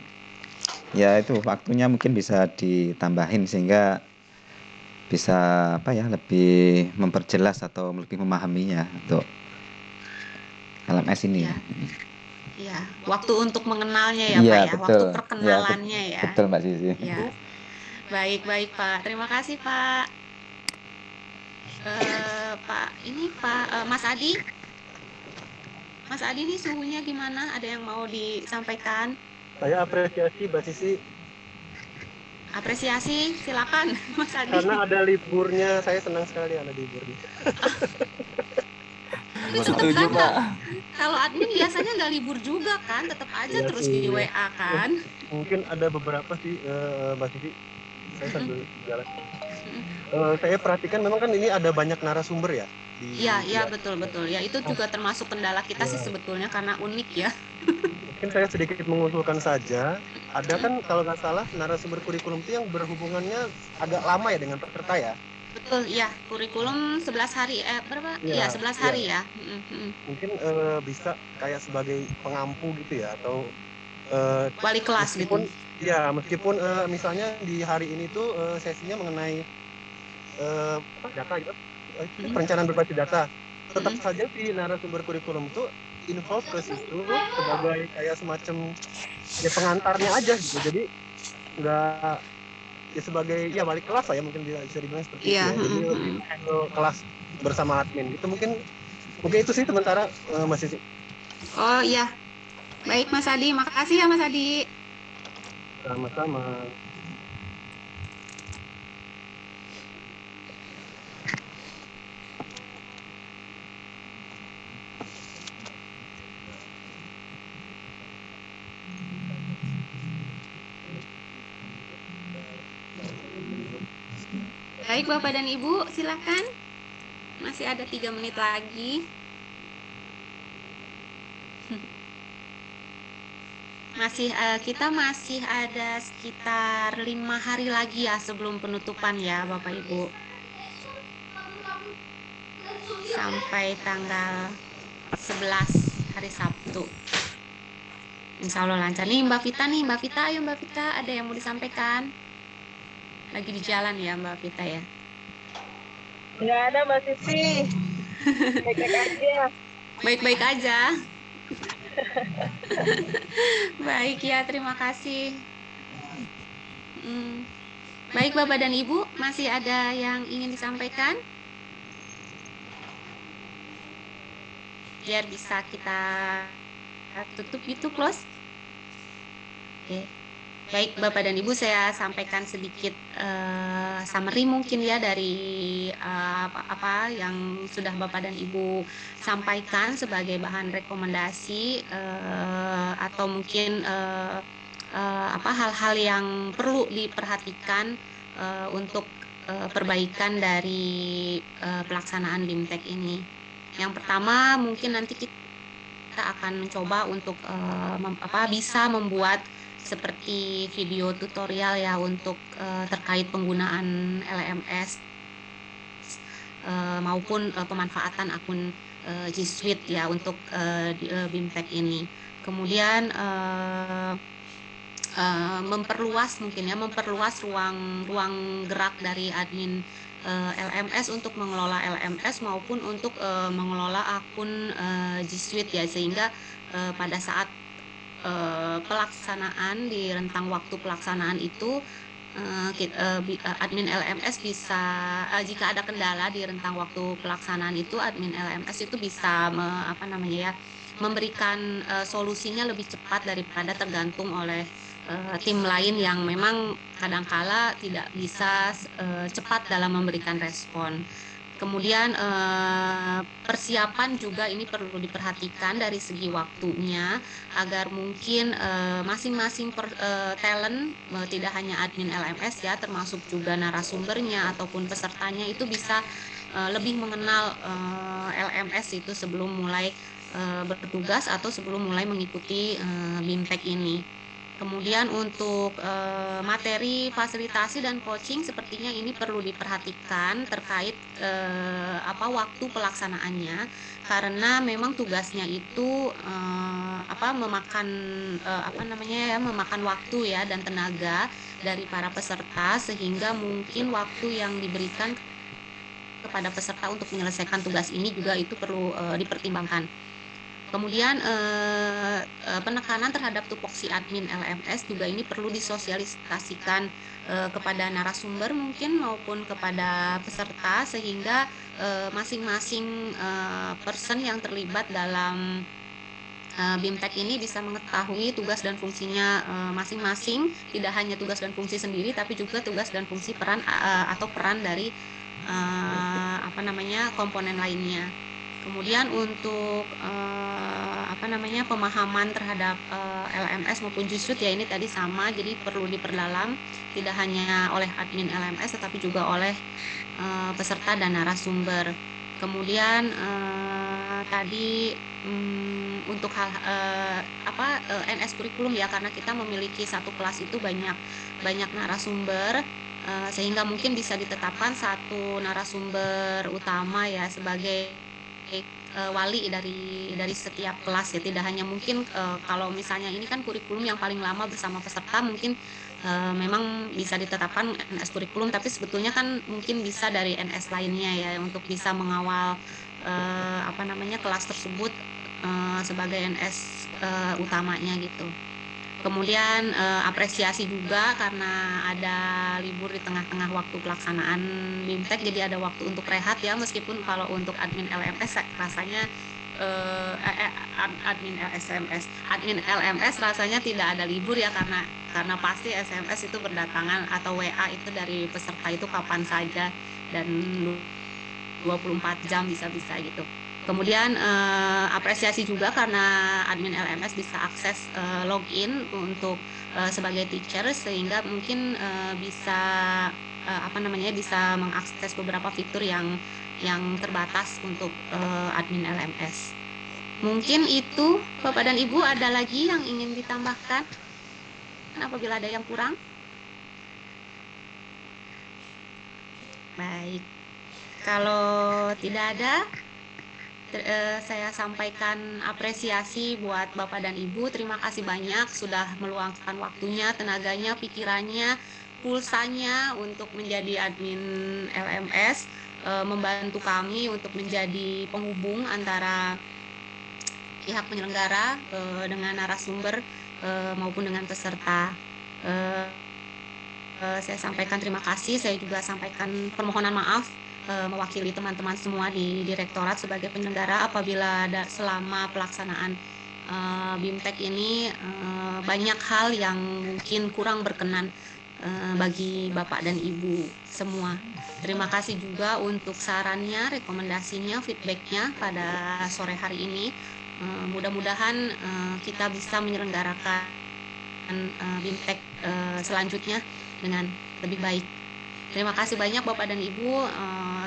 ya itu waktunya mungkin bisa ditambahin sehingga bisa apa ya, lebih memperjelas atau lebih memahaminya untuk LMS ini. Ya. Ya, waktu untuk mengenalnya ya, Iya, Pak ya, betul. waktu perkenalannya ya. Betul Mbak Sisi. Ya. Baik Pak, terima kasih Pak. Pak Mas Adi. Mas Adi ini suhunya gimana? Ada yang mau disampaikan? Saya apresiasi Mbak Sisi. Apresiasi, silakan Mas Adi. Karena ada liburnya, saya senang sekali ada liburnya. Setuju Pak. Kalau admin biasanya nggak libur juga kan, tetap aja ya terus sih. Di WA kan. Mungkin ada beberapa sih Mbak Sisi. Saya sambil jalan. Saya perhatikan memang kan ini ada banyak narasumber ya. Iya betul. Ya itu juga termasuk kendala kita sih sebetulnya karena unik ya. Mungkin saya sedikit mengusulkan saja. Ada kan kalau nggak salah narasumber kurikulum itu yang berhubungannya agak lama ya dengan peserta ya. Betul, ya, kurikulum 11 hari, berapa? Iya, 11 hari ya. Mungkin bisa kayak sebagai pengampu gitu ya, atau wali kelas meskipun, gitu. Ya, meskipun misalnya di hari ini tuh sesinya mengenai data gitu, perencanaan berbasis data. Tetap saja si narasumber kurikulum itu involve ke situ sebagai kayak semacam ya pengantarnya aja gitu. Jadi nggak ya sebagai ya wali kelas saya mungkin bisa dibilang seperti itu ya. Jadi lebih handle kelas bersama admin itu mungkin itu sih sementara Mas Sisi. Oh iya, baik Mas Adi, makasih ya Mas Adi. Sama-sama. Baik Bapak dan Ibu, silakan. Masih ada 3 menit lagi. Kita masih ada sekitar 5 hari lagi ya sebelum penutupan ya Bapak Ibu. Sampai tanggal 11 hari Sabtu. Insya Allah lancar. Nih Mbak Vita, ayo Mbak Vita, ada yang mau disampaikan? Lagi di jalan ya Mbak Vita ya? Nggak ada Mbak Sisi. Baik-baik aja. Baik-baik aja. Baik ya, terima kasih. Baik Bapak dan Ibu, masih ada yang ingin disampaikan? Biar bisa kita tutup gitu, close. Oke. Baik Bapak dan Ibu, saya sampaikan sedikit summary mungkin ya dari apa yang sudah Bapak dan Ibu sampaikan sebagai bahan rekomendasi atau mungkin hal-hal yang perlu diperhatikan untuk perbaikan dari pelaksanaan BIMTEK ini. Yang pertama mungkin nanti kita akan mencoba untuk bisa membuat seperti video tutorial ya untuk terkait penggunaan LMS maupun pemanfaatan akun G Suite ya untuk BIMTEK ini. Kemudian memperluas ruang gerak dari admin LMS untuk mengelola LMS maupun untuk mengelola akun G Suite ya, sehingga pada saat pelaksanaan di rentang waktu pelaksanaan itu admin LMS bisa jika ada kendala di rentang waktu pelaksanaan itu admin LMS itu bisa memberikan solusinya lebih cepat daripada tergantung oleh tim lain yang memang kadangkala tidak bisa cepat dalam memberikan respon. Kemudian persiapan juga ini perlu diperhatikan dari segi waktunya agar mungkin masing-masing talent tidak hanya admin LMS ya, termasuk juga narasumbernya ataupun pesertanya itu bisa lebih mengenal LMS itu sebelum mulai bertugas atau sebelum mulai mengikuti BIMTEK ini. Kemudian untuk materi fasilitasi dan coaching sepertinya ini perlu diperhatikan terkait waktu pelaksanaannya, karena memang tugasnya itu memakan waktu ya dan tenaga dari para peserta, sehingga mungkin waktu yang diberikan kepada peserta untuk menyelesaikan tugas ini juga itu perlu dipertimbangkan. Kemudian penekanan terhadap tupoksi admin LMS juga ini perlu disosialisasikan kepada narasumber mungkin maupun kepada peserta, sehingga masing-masing person yang terlibat dalam BIMTEK ini bisa mengetahui tugas dan fungsinya masing-masing, tidak hanya tugas dan fungsi sendiri tapi juga tugas dan fungsi peran dari komponen lainnya. Kemudian untuk pemahaman terhadap LMS maupun G Suite ya ini tadi sama, jadi perlu diperdalam tidak hanya oleh admin LMS tetapi juga oleh peserta dan narasumber. Kemudian tadi untuk NS kurikulum ya, karena kita memiliki satu kelas itu banyak narasumber, sehingga mungkin bisa ditetapkan satu narasumber utama ya sebagai wali dari setiap kelas ya, tidak hanya mungkin kalau misalnya ini kan kurikulum yang paling lama bersama peserta mungkin memang bisa ditetapkan NS kurikulum, tapi sebetulnya kan mungkin bisa dari NS lainnya ya untuk bisa mengawal kelas tersebut sebagai NS utamanya gitu. Kemudian apresiasi juga karena ada libur di tengah-tengah waktu pelaksanaan BIMTEK, jadi ada waktu untuk rehat ya, meskipun kalau untuk admin LMS rasanya admin LMS rasanya tidak ada libur ya, karena pasti SMS itu berdatangan atau WA itu dari peserta itu kapan saja dan 24 jam bisa-bisa gitu. Kemudian apresiasi juga karena admin LMS bisa akses login untuk sebagai teacher, sehingga mungkin bisa mengakses beberapa fitur yang terbatas untuk admin LMS. Mungkin itu Bapak dan Ibu, ada lagi yang ingin ditambahkan apabila ada yang kurang? Baik, kalau tidak ada, saya sampaikan apresiasi buat Bapak dan Ibu. Terima kasih banyak sudah meluangkan waktunya, tenaganya, pikirannya, pulsanya untuk menjadi admin LMS, membantu kami untuk menjadi penghubung antara pihak penyelenggara dengan narasumber maupun dengan peserta. Saya sampaikan terima kasih. Saya juga sampaikan permohonan maaf mewakili teman-teman semua di Direktorat sebagai penyelenggara apabila selama pelaksanaan BIMTEK ini banyak hal yang mungkin kurang berkenan bagi Bapak dan Ibu semua. Terima kasih juga untuk sarannya, rekomendasinya, feedbacknya pada sore hari ini. Mudah-mudahan kita bisa menyelenggarakan BIMTEK selanjutnya dengan lebih baik. Terima kasih banyak Bapak dan Ibu.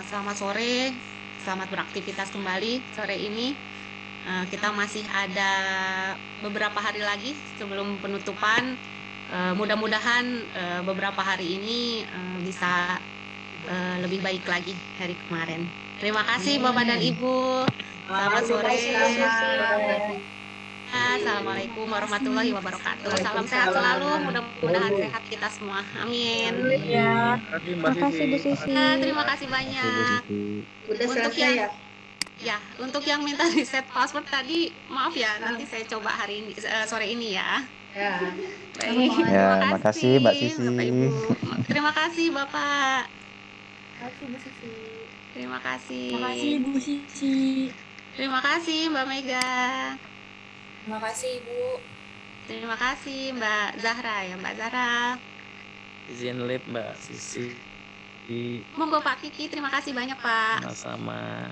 Selamat sore, selamat beraktivitas kembali sore ini. Kita masih ada beberapa hari lagi sebelum penutupan. Mudah-mudahan beberapa hari ini bisa lebih baik lagi dari kemarin. Terima kasih Bapak dan Ibu. Selamat sore. Waalaikumsalam. Assalamualaikum warahmatullahi wabarakatuh. Salam sehat selalu, mudah-mudahan sehat kita semua. Amin. Ya. Makasih Bu Sisi. Terima kasih banyak. Udah Untuk selesai ya? Ya, untuk yang minta reset password tadi, maaf ya, nanti saya coba hari ini sore ini ya. Ya. Baik. Ya, makasih Mbak Sisi. Bapak Ibu. Terima kasih Bapak. Makasih Bu Sisi. Terima kasih. Makasih Bu Sisi. Terima kasih Mbak Mega. Terima kasih Ibu. Terima kasih Mbak Zahra ya, Mbak Zahra. Izin live Mbak Sisi. Monggo Pak Kiki, terima kasih banyak Pak. Sama-sama.